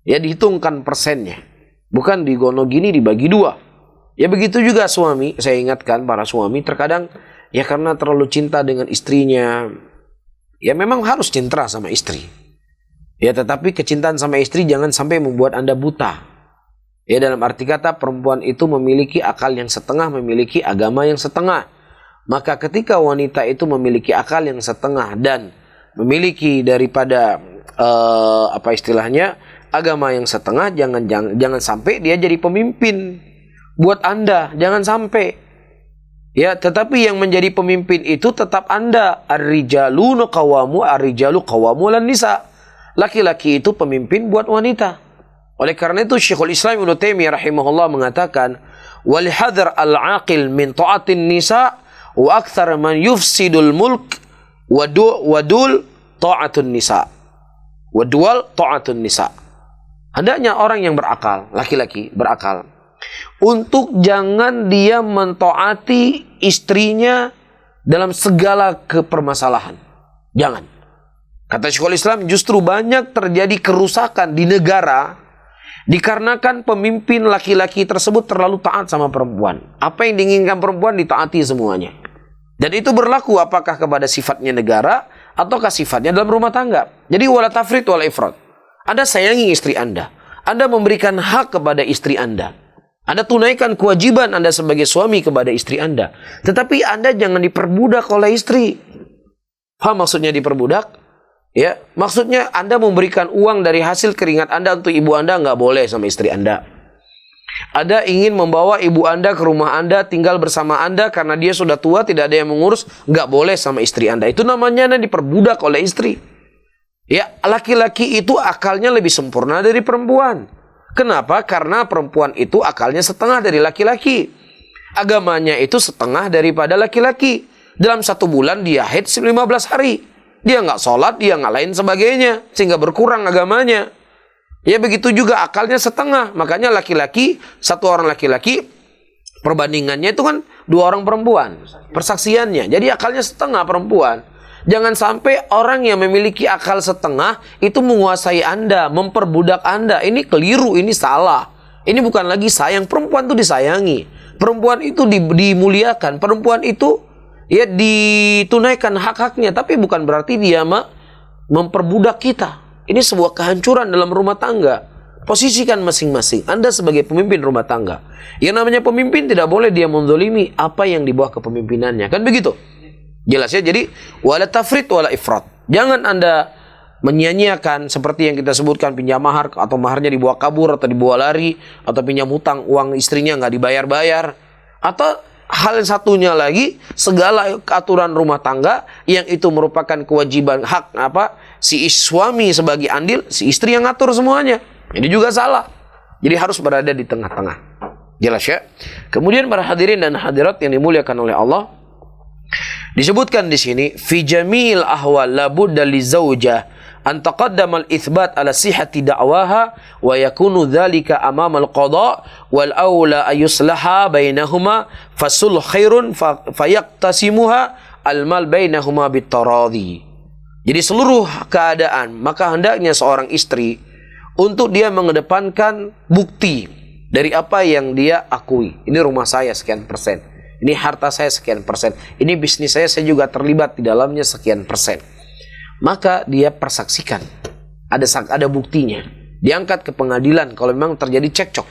Ya dihitungkan persennya. Bukan digono gini dibagi dua. Ya begitu juga suami. Saya ingatkan para suami terkadang ya karena terlalu cinta dengan istrinya. Ya memang harus cinta sama istri. Ya tetapi kecintaan sama istri jangan sampai membuat Anda buta. Ya dalam arti kata perempuan itu memiliki akal yang setengah, memiliki agama yang setengah. Maka ketika wanita itu memiliki akal yang setengah dan memiliki daripada agama yang setengah, jangan sampai dia jadi pemimpin buat Anda, jangan sampai. Ya, tetapi yang menjadi pemimpin itu tetap Anda. Ar-rijalu qawamu 'alan nisa. Laki-laki itu pemimpin buat wanita. Oleh karena itu Syekhul Islam Ibnu Taimiyah rahimahullah mengatakan, "Wal hadar al-aqil min ta'atin nisa wa aktsar man yufsidul mulk wadul ta'atun nisa." Wadwal ta'atun nisa. Hendaknya orang yang berakal, laki-laki berakal, untuk jangan dia mentaati istrinya dalam segala kepermasalahan. Jangan. Kata Syekhul Islam, justru banyak terjadi kerusakan di negara dikarenakan pemimpin laki-laki tersebut terlalu taat sama perempuan. Apa yang diinginkan perempuan ditaati semuanya. Dan itu berlaku apakah kepada sifatnya negara ataukah sifatnya dalam rumah tangga. Jadi wala tafrit wala ifrat. Anda sayangi istri Anda. Anda memberikan hak kepada istri Anda. Anda tunaikan kewajiban Anda sebagai suami kepada istri Anda. Tetapi Anda jangan diperbudak oleh istri. Paham maksudnya diperbudak? Ya, maksudnya Anda memberikan uang dari hasil keringat Anda untuk ibu Anda, nggak boleh sama istri Anda. Anda ingin membawa ibu Anda ke rumah Anda, tinggal bersama Anda karena dia sudah tua, tidak ada yang mengurus, nggak boleh sama istri Anda. Itu namanya Anda diperbudak oleh istri. Ya, laki-laki itu akalnya lebih sempurna dari perempuan. Kenapa? Karena perempuan itu akalnya setengah dari laki-laki. Agamanya itu setengah daripada laki-laki. Dalam 1 bulan dia haid 15 hari. Dia nggak sholat, dia nggak lain sebagainya. Sehingga berkurang agamanya. Ya begitu juga akalnya setengah. Makanya laki-laki, 1 orang laki-laki, perbandingannya itu kan 2 orang perempuan. Persaksiannya. Jadi akalnya setengah perempuan. Jangan sampai orang yang memiliki akal setengah itu menguasai Anda, memperbudak Anda. Ini keliru, ini salah. Ini bukan lagi sayang. Perempuan itu disayangi. Perempuan itu dimuliakan. Perempuan itu ya ditunaikan hak-haknya. Tapi bukan berarti dia memperbudak kita. Ini sebuah kehancuran dalam rumah tangga. Posisikan masing-masing. Anda sebagai pemimpin rumah tangga. Yang namanya pemimpin tidak boleh dia menzalimi apa yang di bawah kepemimpinannya. Kan begitu? Jelas ya? Jadi, wala tafrit wala ifrat. Jangan Anda menyia-nyiakan seperti yang kita sebutkan pinjam mahar atau maharnya dibawa kabur atau dibawa lari atau pinjam hutang uang istrinya nggak dibayar-bayar. Atau hal satunya lagi, segala aturan rumah tangga yang itu merupakan kewajiban hak si suami sebagai andil, si istri yang ngatur semuanya. Ini juga salah. Jadi harus berada di tengah-tengah. Jelas ya? Kemudian para hadirin dan hadirat yang dimuliakan oleh Allah, disebutkan di sini fi jamil ahwal la budda li zaujah an taqaddama al-itsbat ala sihhati da'waha wa yakunu dhalika amama al-qada wal aula ayuslaha bainahuma fasul khairun fayaqtasimuha al-mal bainahuma bit-taradhi. Jadi seluruh keadaan maka hendaknya seorang istri untuk dia mengedepankan bukti dari apa yang dia akui. Ini rumah saya sekian persen. Ini harta saya sekian persen. Ini bisnis saya juga terlibat di dalamnya sekian persen. Maka dia persaksikan. Ada buktinya. Diangkat ke pengadilan kalau memang terjadi cekcok.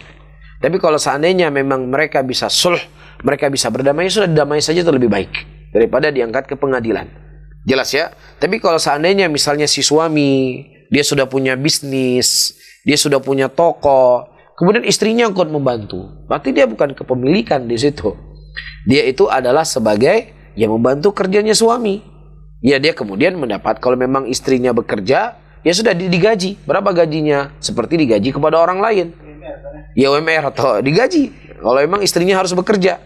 Tapi kalau seandainya memang mereka bisa sulh, mereka bisa berdamai, sudah damai saja itu lebih baik daripada diangkat ke pengadilan. Jelas ya? Tapi kalau seandainya misalnya si suami, dia sudah punya bisnis, dia sudah punya toko, kemudian istrinya ikut membantu, berarti dia bukan kepemilikan di situ. Dia itu adalah sebagai yang membantu kerjanya suami. Ya dia kemudian mendapat, kalau memang istrinya bekerja, ya sudah digaji. Berapa gajinya? Seperti digaji kepada orang lain. Ya UMR atau digaji. Kalau memang istrinya harus bekerja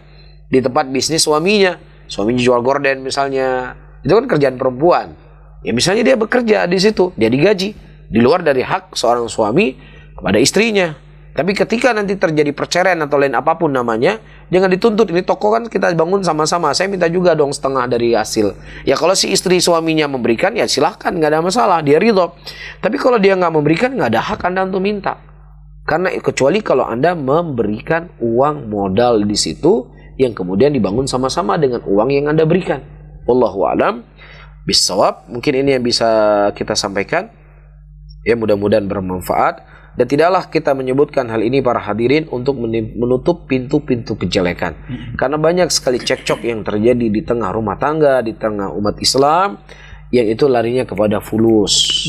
di tempat bisnis suaminya. Suaminya jual gorden misalnya. Itu kan kerjaan perempuan. Ya misalnya dia bekerja di situ, dia digaji. Di luar dari hak seorang suami kepada istrinya. Tapi ketika nanti terjadi perceraian atau lain apapun namanya, jangan dituntut. Ini toko kan kita bangun sama-sama. Saya minta juga dong setengah dari hasil. Ya kalau si istri suaminya memberikan, ya silahkan, nggak ada masalah. Dia ridho. Tapi kalau dia nggak memberikan, nggak ada hak Anda untuk minta. Karena kecuali kalau Anda memberikan uang modal di situ, yang kemudian dibangun sama-sama dengan uang yang Anda berikan. Wallahu a'lam bissawab. Mungkin ini yang bisa kita sampaikan. Ya mudah-mudahan bermanfaat. Dan tidaklah kita menyebutkan hal ini para hadirin untuk menutup pintu-pintu kejelekan. Karena banyak sekali cekcok yang terjadi di tengah rumah tangga, di tengah umat Islam, yang itu larinya kepada fulus.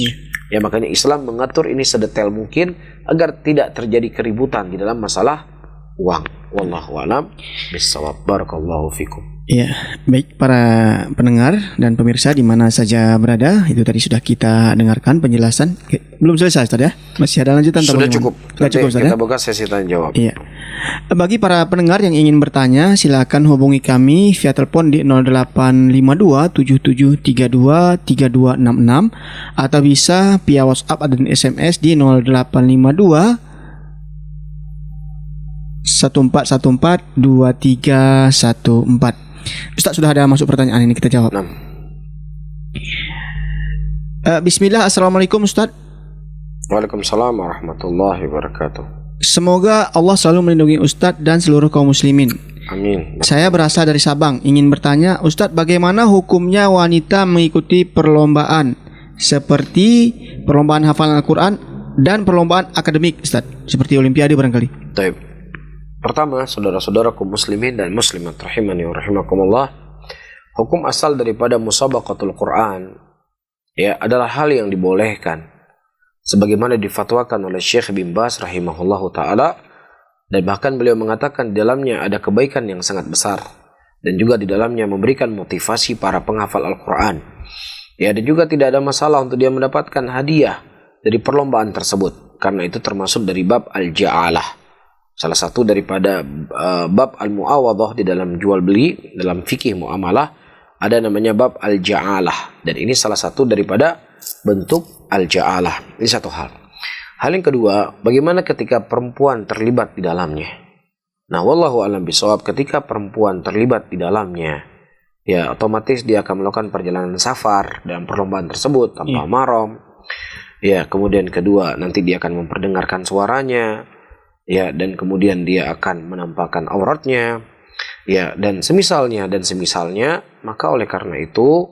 Ya makanya Islam mengatur ini sedetail mungkin agar tidak terjadi keributan di dalam masalah uang. Wallahu a'lam bissawab. Barakallahu fikum. Ya, baik para pendengar dan pemirsa di mana saja berada, itu tadi sudah kita dengarkan penjelasan. Belum selesai Ustaz ya? Masih ada lanjutan? Sudah cukup. Sudah cukup Ustaz kita ya? buka sesi tanya jawab. Iya. Bagi para pendengar yang ingin bertanya, silakan hubungi kami via telepon di 0852 7732 3266 atau bisa via WhatsApp dan SMS di 0852 1414 2314. Ustaz, sudah ada masuk pertanyaan ini, kita jawab. Bismillah, Assalamualaikum Ustaz. Waalaikumsalam warahmatullahi wabarakatuh. Semoga Allah selalu melindungi Ustaz dan seluruh kaum muslimin. Amin. Saya berasal dari Sabang, ingin bertanya Ustaz, bagaimana hukumnya wanita mengikuti perlombaan seperti perlombaan hafalan Al-Quran dan perlombaan akademik Ustaz, seperti olimpiade barangkali. Baik. Pertama, saudara-saudaraku muslimin dan muslimat rahimani wa rahimakumullah, hukum asal daripada musabaqatul Quran ya adalah hal yang dibolehkan sebagaimana difatwakan oleh Syekh bin Baz rahimahullahu taala, dan bahkan beliau mengatakan di dalamnya ada kebaikan yang sangat besar dan juga di dalamnya memberikan motivasi para penghafal Al-Quran. Ya, dan juga tidak ada masalah untuk dia mendapatkan hadiah dari perlombaan tersebut karena itu termasuk dari bab al-ja'alah. Salah satu daripada bab al-mu'awadhah di dalam jual beli, dalam fikih muamalah ada namanya bab al-ja'alah, dan ini salah satu daripada bentuk al-ja'alah. Ini satu hal. Hal yang kedua, bagaimana ketika perempuan terlibat di dalamnya? Nah, wallahu a'lam bishawab, ketika perempuan terlibat di dalamnya, ya otomatis dia akan melakukan perjalanan safar dalam perlombaan tersebut tanpa mahram. Ya, kemudian kedua, nanti dia akan memperdengarkan suaranya. Ya, dan kemudian dia akan menampakkan auratnya, ya, dan semisalnya, maka oleh karena itu,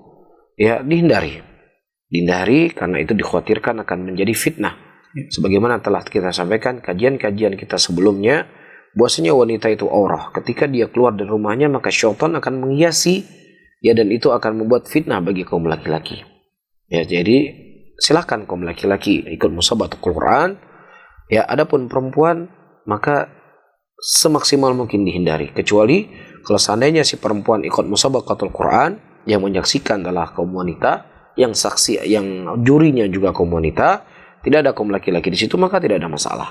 ya, dihindari karena itu dikhawatirkan akan menjadi fitnah. Sebagaimana telah kita sampaikan kajian-kajian kita sebelumnya, bahwasanya wanita itu aurah. Ketika dia keluar dari rumahnya, maka syaitan akan menghiasi, ya, dan itu akan membuat fitnah bagi kaum laki-laki. Ya, jadi silakan kaum laki-laki ikut musabaqatul Quran. Ya, adapun perempuan maka semaksimal mungkin dihindari, kecuali kalau seandainya si perempuan ikut musabaqatul Quran yang menyaksikan adalah kaum wanita, yang saksi, yang jurinya juga kaum wanita, tidak ada kaum laki-laki di situ, maka tidak ada masalah.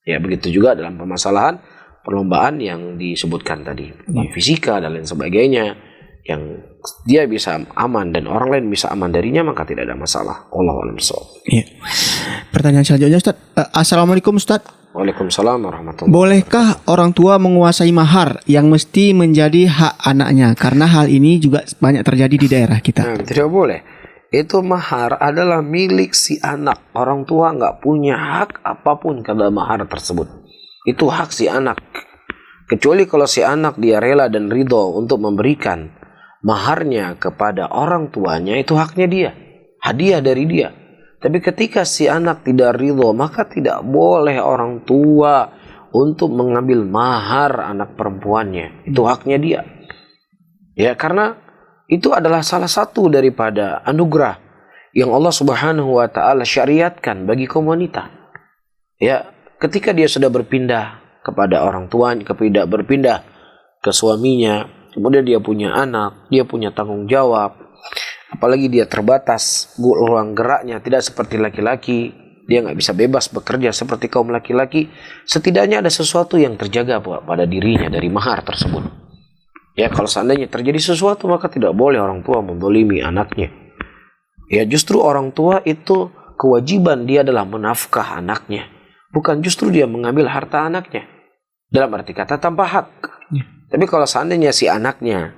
Ya, begitu juga dalam permasalahan perlombaan yang disebutkan tadi, fisika dan lain sebagainya, yang dia bisa aman dan orang lain bisa aman darinya, maka tidak ada masalah. Wallahu a'lam bishawab. Iya. Pertanyaan selanjutnya Ustaz. Assalamualaikum Ustaz. Waalaikumsalam warahmatullahi wabarakatuh. Bolehkah orang tua menguasai mahar yang mesti menjadi hak anaknya? Karena hal ini juga banyak terjadi di daerah kita. Tidak boleh. Itu mahar adalah milik si anak. Orang tua nggak punya hak apapun pada mahar tersebut. Itu hak si anak. Kecuali kalau si anak dia rela dan ridho untuk memberikan maharnya kepada orang tuanya, itu haknya dia. Hadiah dari dia. Tapi ketika si anak tidak ridho, maka tidak boleh orang tua untuk mengambil mahar anak perempuannya. Itu haknya dia. Ya, karena itu adalah salah satu daripada anugerah yang Allah Subhanahu wa taala syariatkan bagi kaum wanita. Ya, ketika dia sudah berpindah kepada orang tuanya, berpindah ke suaminya, kemudian dia punya anak, dia punya tanggung jawab, apalagi dia terbatas ruang geraknya, tidak seperti laki-laki, dia nggak bisa bebas bekerja seperti kaum laki-laki. Setidaknya ada sesuatu yang terjaga pada dirinya dari mahar tersebut. Ya, kalau seandainya terjadi sesuatu, maka tidak boleh orang tua mendolimi anaknya. Ya, justru orang tua itu kewajiban dia adalah menafkah anaknya, bukan justru dia mengambil harta anaknya. Dalam arti kata tanpa hak. Tapi kalau seandainya si anaknya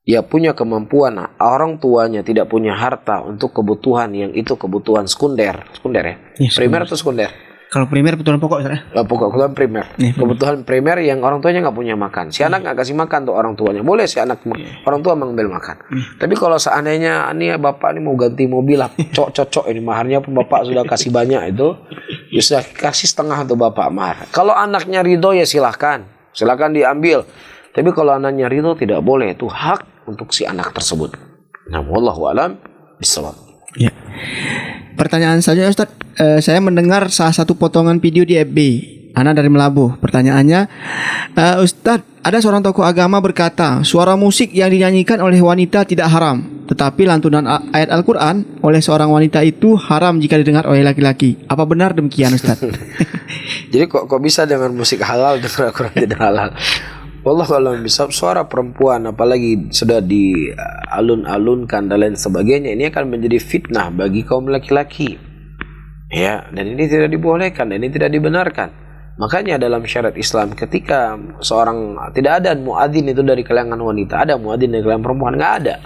ya punya kemampuan, orang tuanya tidak punya harta untuk kebutuhan yang itu kebutuhan sekunder ya? Primer atau sekunder? Kalau primer kebutuhan pokok ya? Kebutuhan primer. Kebutuhan primer yang orang tuanya nggak punya makan. Si anak nggak kasih makan untuk orang tuanya. Boleh si anak orang tua mengambil makan. Tapi kalau seandainya ini bapak ini mau ganti mobil lah, cocok ini maharnya pun bapak sudah kasih banyak itu, ya sudah kasih setengah untuk bapak mahar. Kalau anaknya ridho ya silahkan diambil. Tapi kalau anaknya ridho tidak boleh, itu hak untuk si anak tersebut. Nah, wallahu a'lam bishawab. Ya. Pertanyaan saja Ustaz, saya mendengar salah satu potongan video di FB. Ana dari Melabuh. Pertanyaannya, Ustaz, ada seorang tokoh agama berkata, suara musik yang dinyanyikan oleh wanita tidak haram, tetapi lantunan ayat Al-Quran oleh seorang wanita itu haram jika didengar oleh laki-laki. Apa benar demikian Ustaz? Jadi kok bisa dengan musik halal dengan Al-Quran tidak halal? Wallahu a'lam bishawab. Suara perempuan apalagi sudah dialun-alunkan dan lain sebagainya, ini akan menjadi fitnah bagi kaum laki-laki. Ya, dan ini tidak dibolehkan, dan ini tidak dibenarkan. Makanya dalam syariat Islam, ketika seorang tidak ada muadzin itu dari kalangan wanita, ada muadzin dari kalangan perempuan, nggak ada.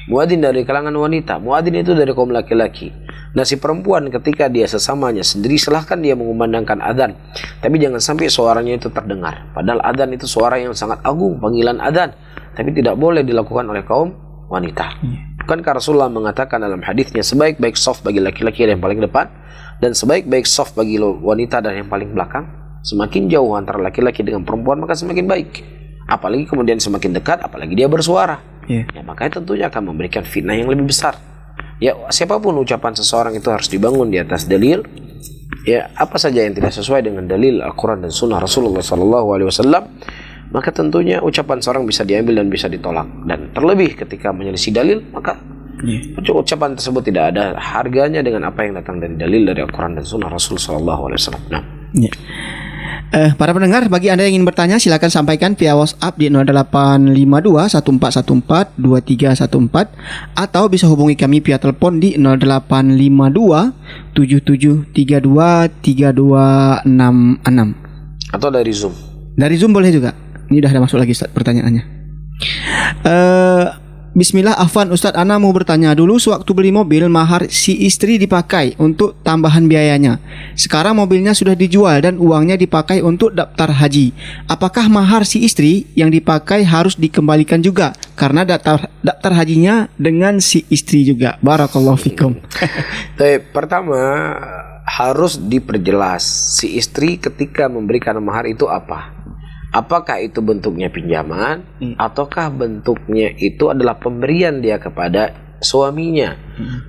Muadzin dari kalangan wanita, muadzin itu dari kaum laki-laki. Nah, si perempuan ketika dia sesamanya sendiri, silahkan dia mengumandangkan adzan, tapi jangan sampai suaranya itu terdengar. Padahal adzan itu suara yang sangat agung, panggilan adzan, tapi tidak boleh dilakukan oleh kaum wanita. Bukankah Rasulullah mengatakan dalam hadisnya, sebaik-baik shaf bagi laki-laki yang paling depan, dan sebaik-baik shaf bagi wanita dan yang paling belakang. Semakin jauh antara laki-laki dengan perempuan, maka semakin baik. Apalagi kemudian semakin dekat, apalagi dia bersuara. Ya, makanya tentunya akan memberikan fitnah yang lebih besar. Ya, siapapun ucapan seseorang itu harus dibangun di atas dalil. Ya, apa saja yang tidak sesuai dengan dalil Al-Quran dan Sunnah Rasulullah SAW, maka tentunya ucapan seorang bisa diambil dan bisa ditolak. Dan terlebih ketika menyelisih dalil, maka ucapan tersebut tidak ada harganya dengan apa yang datang dari dalil dari Al-Quran dan Sunnah Rasulullah SAW. Nah. Para pendengar, bagi Anda yang ingin bertanya, silakan sampaikan via WhatsApp di 0852 1414 2314 atau bisa hubungi kami via telepon di 0852 7732 3266 atau dari Zoom. Dari Zoom boleh juga. Ini udah ada masuk lagi Ustaz pertanyaannya. Bismillah, Afwan Ustaz, Ana mau bertanya, dulu sewaktu beli mobil, mahar si istri dipakai untuk tambahan biayanya. Sekarang mobilnya sudah dijual dan uangnya dipakai untuk daftar haji. Apakah mahar si istri yang dipakai harus dikembalikan juga? Karena daftar hajinya dengan si istri juga. Barakallahu fikum. Pertama, harus diperjelas si istri ketika memberikan mahar itu apa. Apakah itu bentuknya pinjaman ataukah bentuknya itu adalah pemberian dia kepada suaminya.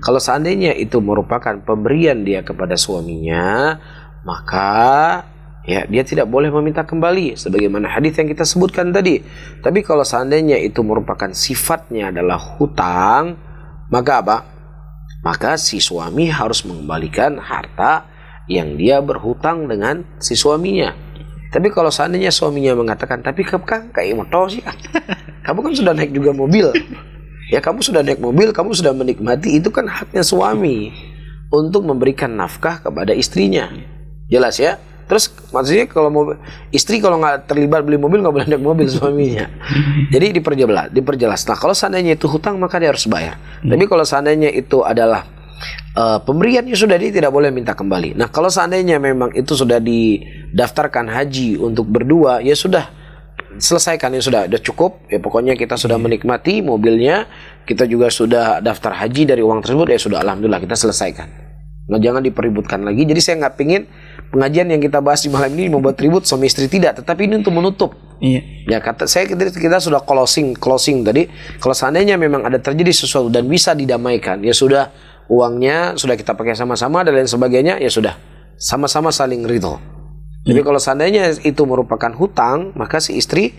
Kalau seandainya itu merupakan pemberian dia kepada suaminya, maka ya dia tidak boleh meminta kembali sebagaimana hadis yang kita sebutkan tadi. Tapi kalau seandainya itu merupakan sifatnya adalah hutang, maka apa? Maka si suami harus mengembalikan harta yang dia berhutang dengan si suaminya. Tapi kalau seandainya suaminya mengatakan, tapi kamu kayak motor sih, kamu kan sudah naik juga mobil. Ya kamu sudah naik mobil, kamu sudah menikmati, itu kan haknya suami untuk memberikan nafkah kepada istrinya. Jelas ya? Terus maksudnya kalau istri kalau nggak terlibat beli mobil nggak boleh naik mobil suaminya. Jadi diperjelas. Nah kalau seandainya itu hutang maka dia harus bayar. Tapi kalau seandainya itu adalah pemberian ya sudah, dia tidak boleh minta kembali. Nah kalau seandainya memang itu sudah didaftarkan haji untuk berdua, ya sudah selesaikan, ya sudah cukup. Ya pokoknya kita sudah menikmati mobilnya, kita juga sudah daftar haji dari uang tersebut, ya sudah alhamdulillah kita selesaikan. Nah jangan dipeributkan lagi. Jadi saya nggak pingin pengajian yang kita bahas di malam ini membuat ribut suami istri, tidak. Tetapi ini untuk menutup. Iya. Ya kita sudah closing tadi. Kalau seandainya memang ada terjadi sesuatu dan bisa didamaikan, ya sudah, uangnya sudah kita pakai sama-sama dan lain sebagainya, ya sudah sama-sama saling ridho. Tapi kalau seandainya itu merupakan hutang, maka si istri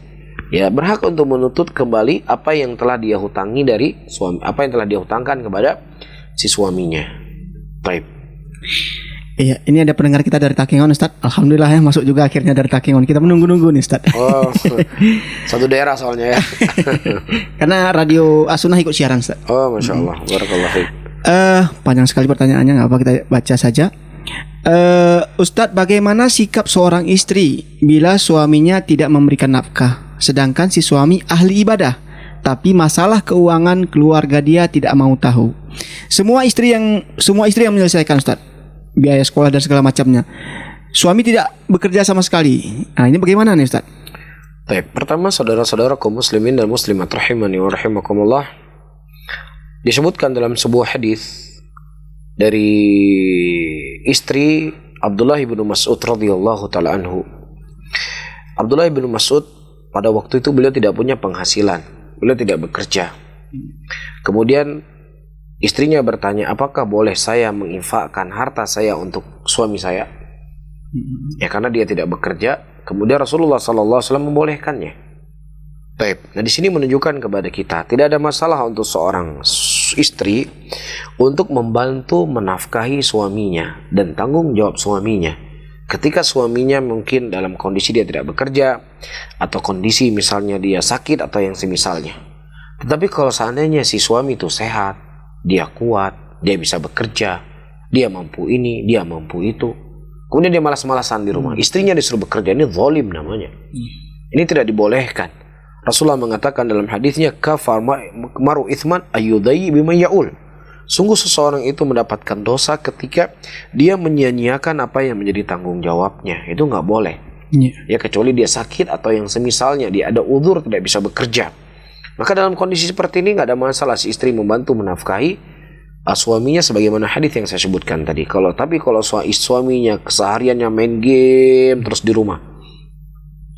ya berhak untuk menuntut kembali apa yang telah dia hutangi dari suami, apa yang telah dia hutangkan kepada si suaminya. Baik. Iya, ini ada pendengar kita dari Takengon, Ustaz. Alhamdulillah ya, masuk juga akhirnya dari Takengon. Kita menunggu-nunggu nih, Ustaz. Oh, satu daerah soalnya ya. Karena Radio As-Sunnah ikut siaran, Ustaz. Oh, Masya Allah. Barakallahu fiik. Panjang sekali pertanyaannya, nggak apa, kita baca saja. Ustadz, bagaimana sikap seorang istri bila suaminya tidak memberikan nafkah, sedangkan si suami ahli ibadah, tapi masalah keuangan keluarga dia tidak mau tahu? Semua istri yang menyelesaikan, Ustadz, biaya sekolah dan segala macamnya. Suami tidak bekerja sama sekali. Nah, ini bagaimana nih, Ustadz? Baik, pertama saudara-saudara kaum muslimin dan muslimat rahimani wa rahimakumullah, disebutkan dalam sebuah hadis dari istri Abdullah bin Mas'ud radhiyallahu taala anhu. Abdullah bin Mas'ud pada waktu itu beliau tidak punya penghasilan, beliau tidak bekerja. Kemudian istrinya bertanya, apakah boleh saya menginfakkan harta saya untuk suami saya? Ya karena dia tidak bekerja. Kemudian Rasulullah SAW membolehkannya. Baik. Nah di sini menunjukkan kepada kita tidak ada masalah untuk seorang istri untuk membantu menafkahi suaminya dan tanggung jawab suaminya. Ketika suaminya mungkin dalam kondisi dia tidak bekerja atau kondisi misalnya dia sakit atau yang semisalnya. Tetapi kalau seandainya si suami itu sehat, dia kuat, dia bisa bekerja, dia mampu ini, dia mampu itu, kemudian dia malas-malasan di rumah, istrinya disuruh bekerja, ini zalim namanya. Ini tidak dibolehkan. Rasulullah mengatakan dalam hadisnya, kafar maru ithman ayyudayyi bima ya'ul. Sungguh seseorang itu mendapatkan dosa ketika dia menyia-nyiakan apa yang menjadi tanggung jawabnya. Itu nggak boleh. Ya kecuali dia sakit atau yang semisalnya, dia ada uzur tidak bisa bekerja. Maka dalam kondisi seperti ini nggak ada masalah si istri membantu menafkahi suaminya sebagaimana hadis yang saya sebutkan tadi. Tapi kalau suaminya kesehariannya main game terus di rumah,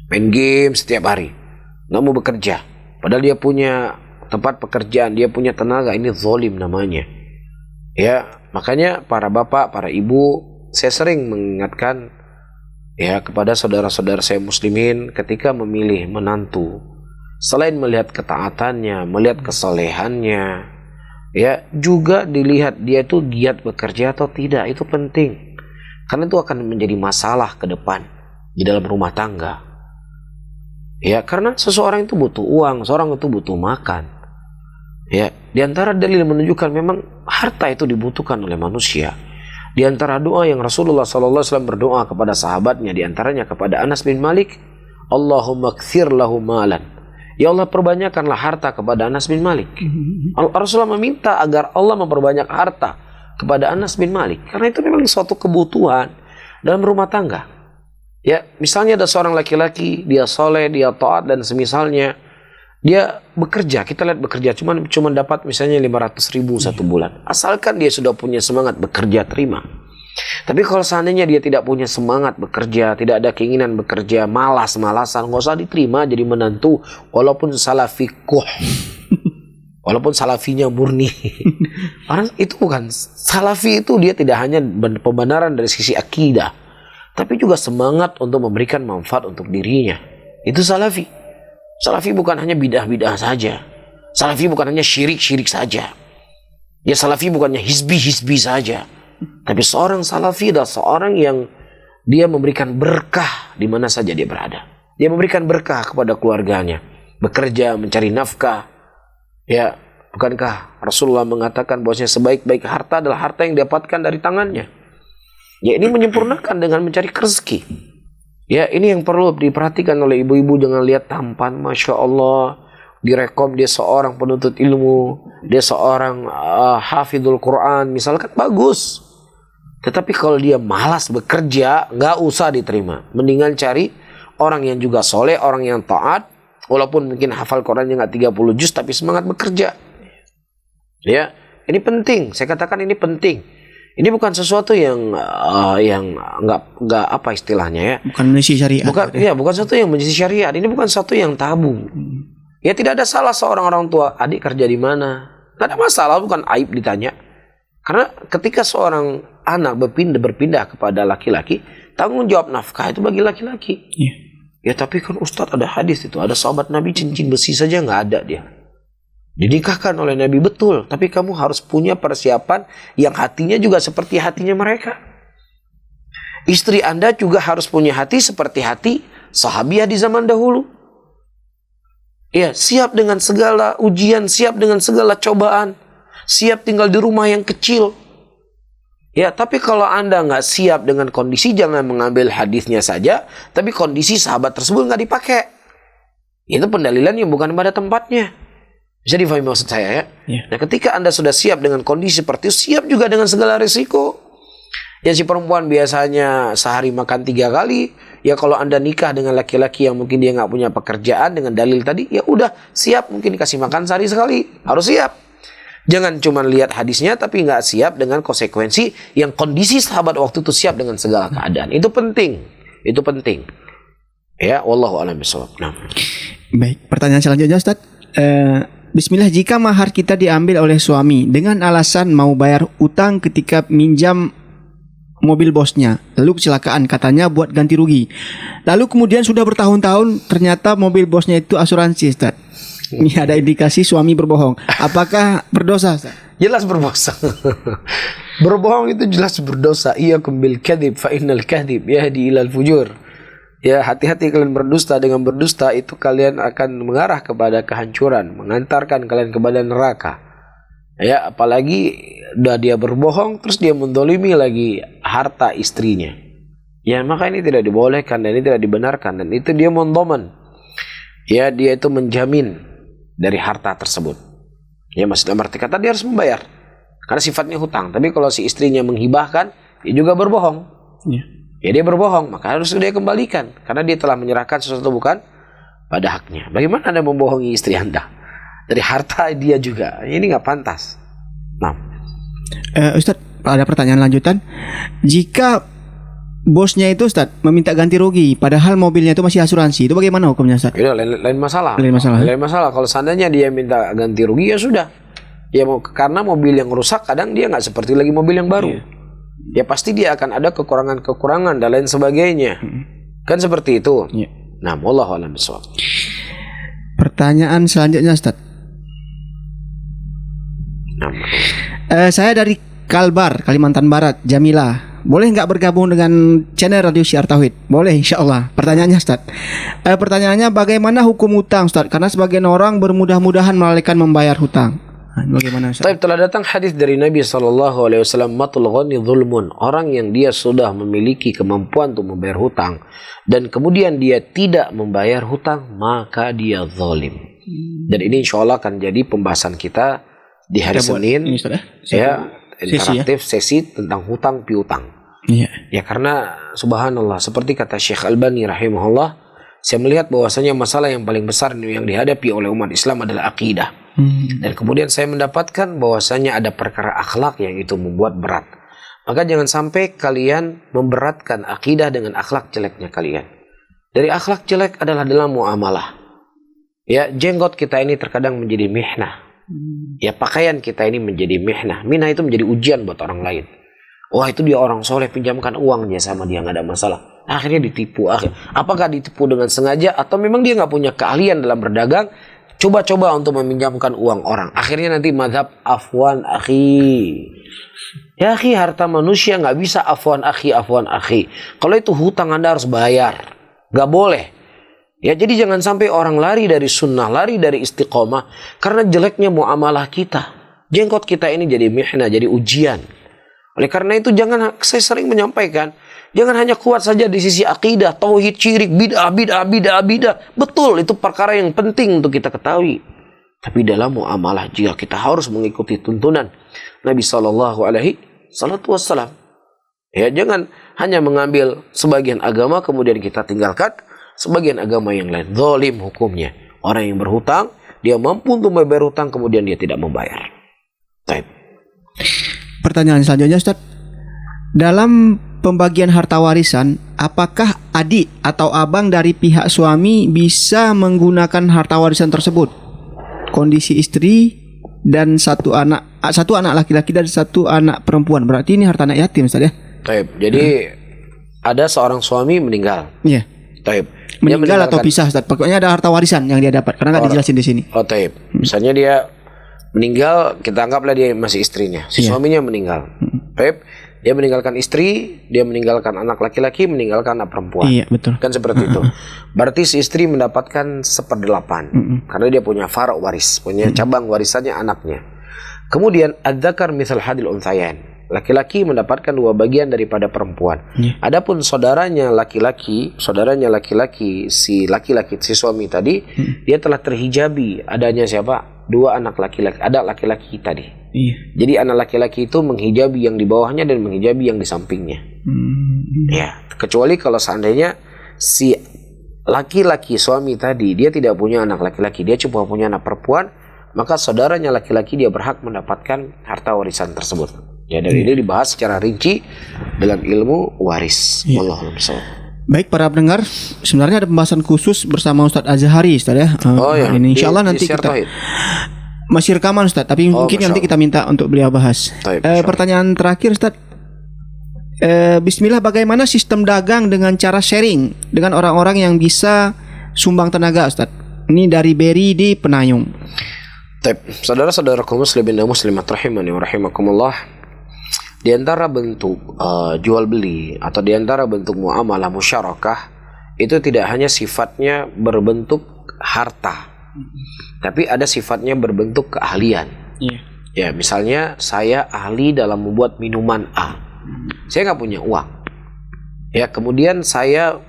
main game setiap hari, nggak mau bekerja, padahal dia punya tempat pekerjaan, dia punya tenaga, ini zalim namanya. Ya makanya para bapak, para ibu, saya sering mengingatkan ya kepada saudara-saudara saya muslimin ketika memilih menantu, selain melihat ketaatannya, melihat kesalehannya, ya juga dilihat dia itu giat bekerja atau tidak. Itu penting, karena itu akan menjadi masalah ke depan di dalam rumah tangga. Ya karena seseorang itu butuh uang, seorang itu butuh makan. Ya di antara dalil menunjukkan memang harta itu dibutuhkan oleh manusia. Di antara doa yang Rasulullah SAW berdoa kepada sahabatnya, di antaranya kepada Anas bin Malik, Allahumma kthir lahu malan. Ya Allah, perbanyakkanlah harta kepada Anas bin Malik. Rasulullah meminta agar Allah memperbanyak harta kepada Anas bin Malik, karena itu memang suatu kebutuhan dalam rumah tangga. Ya, misalnya ada seorang laki-laki, dia soleh, dia taat dan semisalnya, dia bekerja, kita lihat bekerja cuma dapat misalnya 500.000 satu bulan. Asalkan dia sudah punya semangat bekerja, terima. Tapi kalau seandainya dia tidak punya semangat bekerja, tidak ada keinginan bekerja, malas-malasan, nggak usah diterima jadi menantu, walaupun salafikuh, walaupun salafinya murni. Karena itu bukan salafi, itu dia tidak hanya pembenaran dari sisi akidah, tapi juga semangat untuk memberikan manfaat untuk dirinya. Itu salafi. Salafi bukan hanya bidah-bidah saja. Salafi bukan hanya syirik-syirik saja. Ya salafi bukannya hizbi-hizbi saja. Tapi seorang salafi adalah seorang yang dia memberikan berkah di mana saja dia berada. Dia memberikan berkah kepada keluarganya, bekerja, mencari nafkah. Ya, bukankah Rasulullah mengatakan bahwasanya sebaik-baik harta adalah harta yang didapatkan dari tangannya. Ya, ini menyempurnakan dengan mencari rezeki. Ya, ini yang perlu diperhatikan oleh ibu-ibu. Jangan lihat tampan, Masya Allah, direkom dia seorang penuntut ilmu, dia seorang hafidhul Quran, misalkan, bagus. Tetapi kalau dia malas bekerja, nggak usah diterima. Mendingan cari orang yang juga soleh, orang yang taat, walaupun mungkin hafal Qurannya nggak 30 juz, tapi semangat bekerja. Ya, ini penting. Saya katakan ini penting. Ini bukan sesuatu yang nggak apa istilahnya ya. Bukan menyelisih syariat. Bukan sesuatu yang menyelisih syariat. Ini bukan sesuatu yang tabu. Ya, tidak ada salah seorang orang tua, adik kerja di mana? Nggak ada masalah, bukan aib ditanya. Karena ketika seorang anak berpindah kepada laki-laki, tanggung jawab nafkah itu bagi laki-laki. Ya, tapi kan Ustadz ada hadis itu, ada sahabat Nabi cincin besi saja nggak ada dia. Dinikahkan oleh Nabi, betul, tapi kamu harus punya persiapan yang hatinya juga seperti hatinya mereka. Istri Anda juga harus punya hati seperti hati sahabiah di zaman dahulu. Ya, siap dengan segala ujian, siap dengan segala cobaan, siap tinggal di rumah yang kecil. Ya, tapi kalau Anda nggak siap dengan kondisi, jangan mengambil hadisnya saja, tapi kondisi sahabat tersebut nggak dipakai. Itu pendalilan yang bukan pada tempatnya. Bisa difahami maksud saya ya? Nah, ketika Anda sudah siap dengan kondisi seperti itu, siap juga dengan segala risiko. Ya, si perempuan biasanya sehari makan 3 kali. Ya, kalau Anda nikah dengan laki-laki yang mungkin dia nggak punya pekerjaan dengan dalil tadi, ya udah siap, mungkin dikasih makan sehari sekali. Harus siap. Jangan cuma lihat hadisnya tapi nggak siap dengan konsekuensi yang kondisi sahabat waktu itu siap dengan segala keadaan. Itu penting. Itu penting. Ya, wallahu a'lam bishawab. Nah. Baik, pertanyaan selanjutnya Ustaz. Bismillah, jika mahar kita diambil oleh suami dengan alasan mau bayar utang ketika minjam mobil bosnya, lalu kecelakaan, katanya buat ganti rugi. Lalu kemudian sudah bertahun-tahun ternyata mobil bosnya itu asuransi, Ustaz. Ini ada indikasi suami berbohong. Apakah berdosa, Ustaz? Jelas berdosa. Berbohong itu jelas berdosa. Iyyakum bil kadhib fa innal kadhib yahdi ilal fujur. Ya, hati-hati kalian berdusta. Dengan berdusta itu kalian akan mengarah kepada kehancuran, mengantarkan kalian kepada neraka. Ya, apalagi udah dia berbohong terus dia mendolimi lagi harta istrinya. Ya, maka ini tidak dibolehkan dan ini tidak dibenarkan, dan itu dia mendoman. Ya, dia itu menjamin dari harta tersebut. Ya, maksudnya berarti kata dia harus membayar karena sifatnya hutang. Tapi kalau si istrinya menghibahkan, dia juga berbohong. Ya, dia berbohong, maka harus dia kembalikan karena dia telah menyerahkan sesuatu bukan pada haknya. Bagaimana Anda membohongi istri Anda? Dari harta dia juga. Ini nggak pantas. Nah, Ustaz, ada pertanyaan lanjutan. Jika bosnya itu, Ustaz, meminta ganti rugi padahal mobilnya itu masih asuransi, itu bagaimana hukumnya, Ustaz? itu lain masalah. Lain masalah. Kalau seandainya dia minta ganti rugi, ya sudah. Ya, karena mobil yang rusak kadang dia nggak seperti lagi mobil yang baru. Ya, pasti dia akan ada kekurangan-kekurangan dan lain sebagainya. Kan seperti itu. Nah, wallahu a'lam bishawab. Pertanyaan selanjutnya, Ustaz. Saya dari Kalbar, Kalimantan Barat, Jamila. Boleh nggak bergabung dengan channel Radio Syiar Tauhid? Boleh, insyaAllah. Pertanyaannya, Ustaz. Pertanyaannya, bagaimana hukum hutang, Ustaz? Karena sebagian orang bermudah-mudahan melalaikan membayar hutang. Bagaimana, Ustaz? Telah datang hadis dari Nabi SAW, matul ghani zulmun. Orang yang dia sudah memiliki kemampuan untuk membayar hutang dan kemudian dia tidak membayar hutang, maka dia zalim. Dan ini insya Allah akan jadi pembahasan kita di hari Senin. Ya, interaktif sesi tentang hutang piutang. Ya, karena subhanallah, seperti kata Syekh Albani rahimahullah, saya melihat bahwasanya masalah yang paling besar yang dihadapi oleh umat Islam adalah akidah. Dan kemudian saya mendapatkan bahwasanya ada perkara akhlak yang itu membuat berat. Maka jangan sampai kalian memberatkan akidah dengan akhlak jeleknya kalian. Dari akhlak jelek adalah dalam muamalah. Ya, jenggot kita ini terkadang menjadi mihnah. Ya, pakaian kita ini menjadi mihnah. Mihnah itu menjadi ujian buat orang lain. Wah, itu dia orang soleh, pinjamkan uangnya sama dia, nggak ada masalah. Akhirnya ditipu. Apakah ditipu dengan sengaja atau memang dia nggak punya keahlian dalam berdagang? coba-coba untuk meminjamkan uang orang. Akhirnya nanti mazhab afwan akhi. Ya akhi, harta manusia nggak bisa afwan akhi, afwan akhi. Kalau itu hutang Anda harus bayar. Nggak boleh. Ya, jadi jangan sampai orang lari dari sunnah, lari dari istiqomah karena jeleknya muamalah kita. Jenggot kita ini jadi mihna, jadi ujian. Oleh karena itu saya sering menyampaikan, jangan hanya kuat saja di sisi akidah, tauhid, syirik, bid'ah. Betul, itu perkara yang penting untuk kita ketahui. Tapi dalam muamalah jika kita harus mengikuti tuntunan Nabi SAW, ya jangan hanya mengambil sebagian agama kemudian kita tinggalkan sebagian agama yang lain. Zalim hukumnya. Orang yang berhutang, dia mampu untuk membayar hutang kemudian dia tidak membayar. Baik. Pertanyaan selanjutnya, Ustaz. Dalam pembagian harta warisan, apakah adik atau abang dari pihak suami bisa menggunakan harta warisan tersebut? Kondisi istri dan satu anak laki-laki dan satu anak perempuan. Berarti ini harta anak yatim, Ustaz ya? Baik. Jadi ada seorang suami meninggal. Iya. Taib. Meninggal atau pisah, Ustaz. Pokoknya ada harta warisan yang dia dapat. Karena nggak dijelasin di sini. Oh, taib. Misalnya dia meninggal, kita anggaplah dia masih istrinya. Si suaminya meninggal. Taib. Dia meninggalkan istri, dia meninggalkan anak laki-laki, meninggalkan anak perempuan. Iya, betul. Kan seperti itu. Berarti si istri mendapatkan 1/8. Karena dia punya fara' waris, punya cabang warisannya anaknya. Kemudian ad-dzakar mithal hadil unthayain. Laki-laki mendapatkan 2 bagian daripada perempuan. Adapun saudaranya laki-laki, si suami tadi, dia telah terhijabi adanya siapa? 2 anak laki-laki, ada laki-laki tadi. Jadi anak laki-laki itu menghijabi yang di bawahnya dan menghijabi yang di sampingnya. Ya, kecuali kalau seandainya si laki-laki suami tadi dia tidak punya anak laki-laki, dia cuma punya anak perempuan, maka saudaranya laki-laki dia berhak mendapatkan harta warisan tersebut. Ya, dari ini dibahas secara rinci dalam ilmu waris. Wallahu a'lam. Baik para pendengar, sebenarnya ada pembahasan khusus bersama Ustadz Azhari, Ustadz ya. Ini insyaallah nanti kita masih rekaman, Ustadz, tapi mungkin nanti kita minta untuk beliau bahas. Pertanyaan terakhir, Ustadz. Bismillah, bagaimana sistem dagang dengan cara sharing dengan orang-orang yang bisa sumbang tenaga, Ustadz? Ini dari Berry di Penayung. Saudara-saudaraku muslimin dan muslimat rahimani wa rahimakumullah, di antara bentuk jual beli atau di antara bentuk muamalah musyarakah itu tidak hanya sifatnya berbentuk harta, tapi ada sifatnya berbentuk keahlian. Ya, misalnya saya ahli dalam membuat minuman A. Saya nggak punya uang. Ya, kemudian saya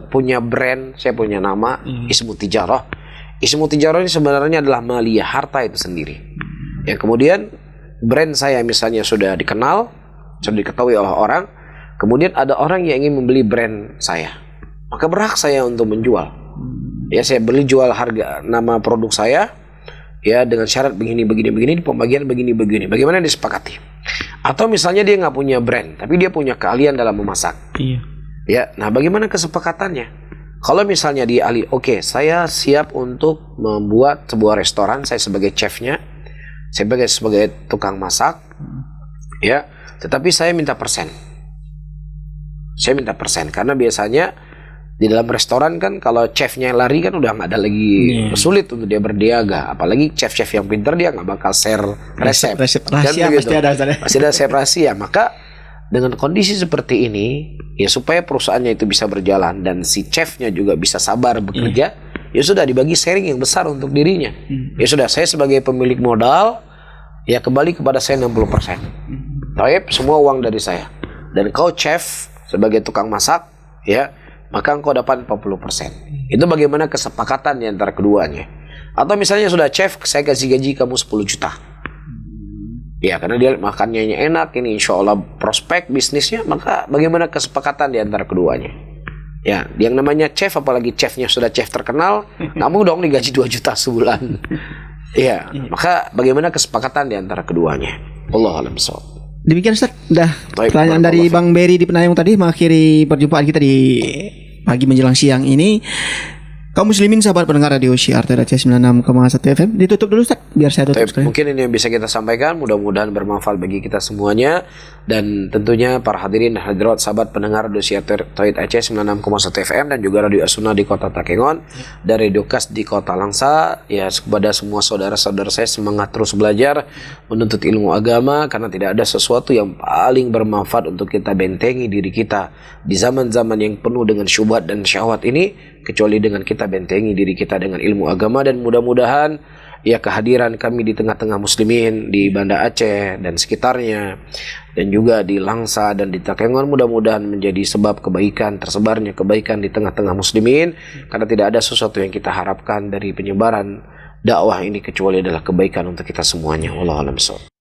punya brand, saya punya nama Ismu Tijarah. Ismu Tijarah ini sebenarnya adalah maliyah, harta itu sendiri. Ya, kemudian brand saya misalnya sudah dikenal, sudah diketahui oleh orang, kemudian ada orang yang ingin membeli brand saya, maka berhak saya untuk menjual. Ya, saya beli jual harga nama produk saya, ya dengan syarat begini, pembagian begini. Bagaimana disepakati? Atau misalnya dia nggak punya brand, tapi dia punya keahlian dalam memasak. Ya, nah bagaimana kesepakatannya? Kalau misalnya dia ahli, oke, saya siap untuk membuat sebuah restoran, saya sebagai chefnya, saya sebagai tukang masak, ya, tetapi saya minta persen. Saya minta persen karena biasanya di dalam restoran kan kalau chefnya lari kan udah nggak ada lagi, sulit untuk dia berniaga. Apalagi chef-chef yang pintar dia nggak bakal share resep rahasia, pasti ada resep rahasia. Maka dengan kondisi seperti ini, ya supaya perusahaannya itu bisa berjalan dan si chefnya juga bisa sabar bekerja, ya sudah dibagi sharing yang besar untuk dirinya. Ya sudah, saya sebagai pemilik modal, ya kembali kepada saya 60%. Taib, semua uang dari saya. Dan kau chef sebagai tukang masak, ya, maka engkau dapat 40%. Itu bagaimana kesepakatan di antara keduanya. Atau misalnya sudah chef, saya kasih gaji kamu 10 juta. Ya, karena dia makannya enak, ini insya Allah prospek bisnisnya, maka bagaimana kesepakatan di antara keduanya. Ya, yang namanya chef, apalagi chefnya sudah chef terkenal, kamu dong digaji 2 juta sebulan. Ya, maka bagaimana kesepakatan di antara keduanya. Wallahu a'lam bishawab. Demikian, Ustaz. Pertanyaan dari Bang Berry di Penayung tadi mengakhiri perjumpaan kita di pagi menjelang siang ini. Kaum muslimin sahabat pendengar radio Syiar Aceh 96,1 FM, ditutup dulu Ustaz, biar saya tutup sekalian. Mungkin ini yang bisa kita sampaikan, mudah-mudahan bermanfaat bagi kita semuanya. Dan tentunya para hadirin dan hadirat sahabat pendengar radio Syiar Tauhid Aceh 96,1 FM dan juga radio As-Sunnah di kota Takengon dan Radio Kas di kota Langsa. Ya, kepada semua saudara-saudara saya, semangat terus belajar menuntut ilmu agama, karena tidak ada sesuatu yang paling bermanfaat untuk kita bentengi diri kita di zaman-zaman yang penuh dengan syubhat dan syahwat ini, kecuali dengan kita bentengi diri kita dengan ilmu agama. Dan mudah-mudahan ya kehadiran kami di tengah-tengah muslimin di Banda Aceh dan sekitarnya, dan juga di Langsa dan di Takengon, mudah-mudahan menjadi sebab kebaikan, tersebarnya kebaikan di tengah-tengah muslimin, karena tidak ada sesuatu yang kita harapkan dari penyebaran dakwah ini kecuali adalah kebaikan untuk kita semuanya. Wallahu a'lam bishawab.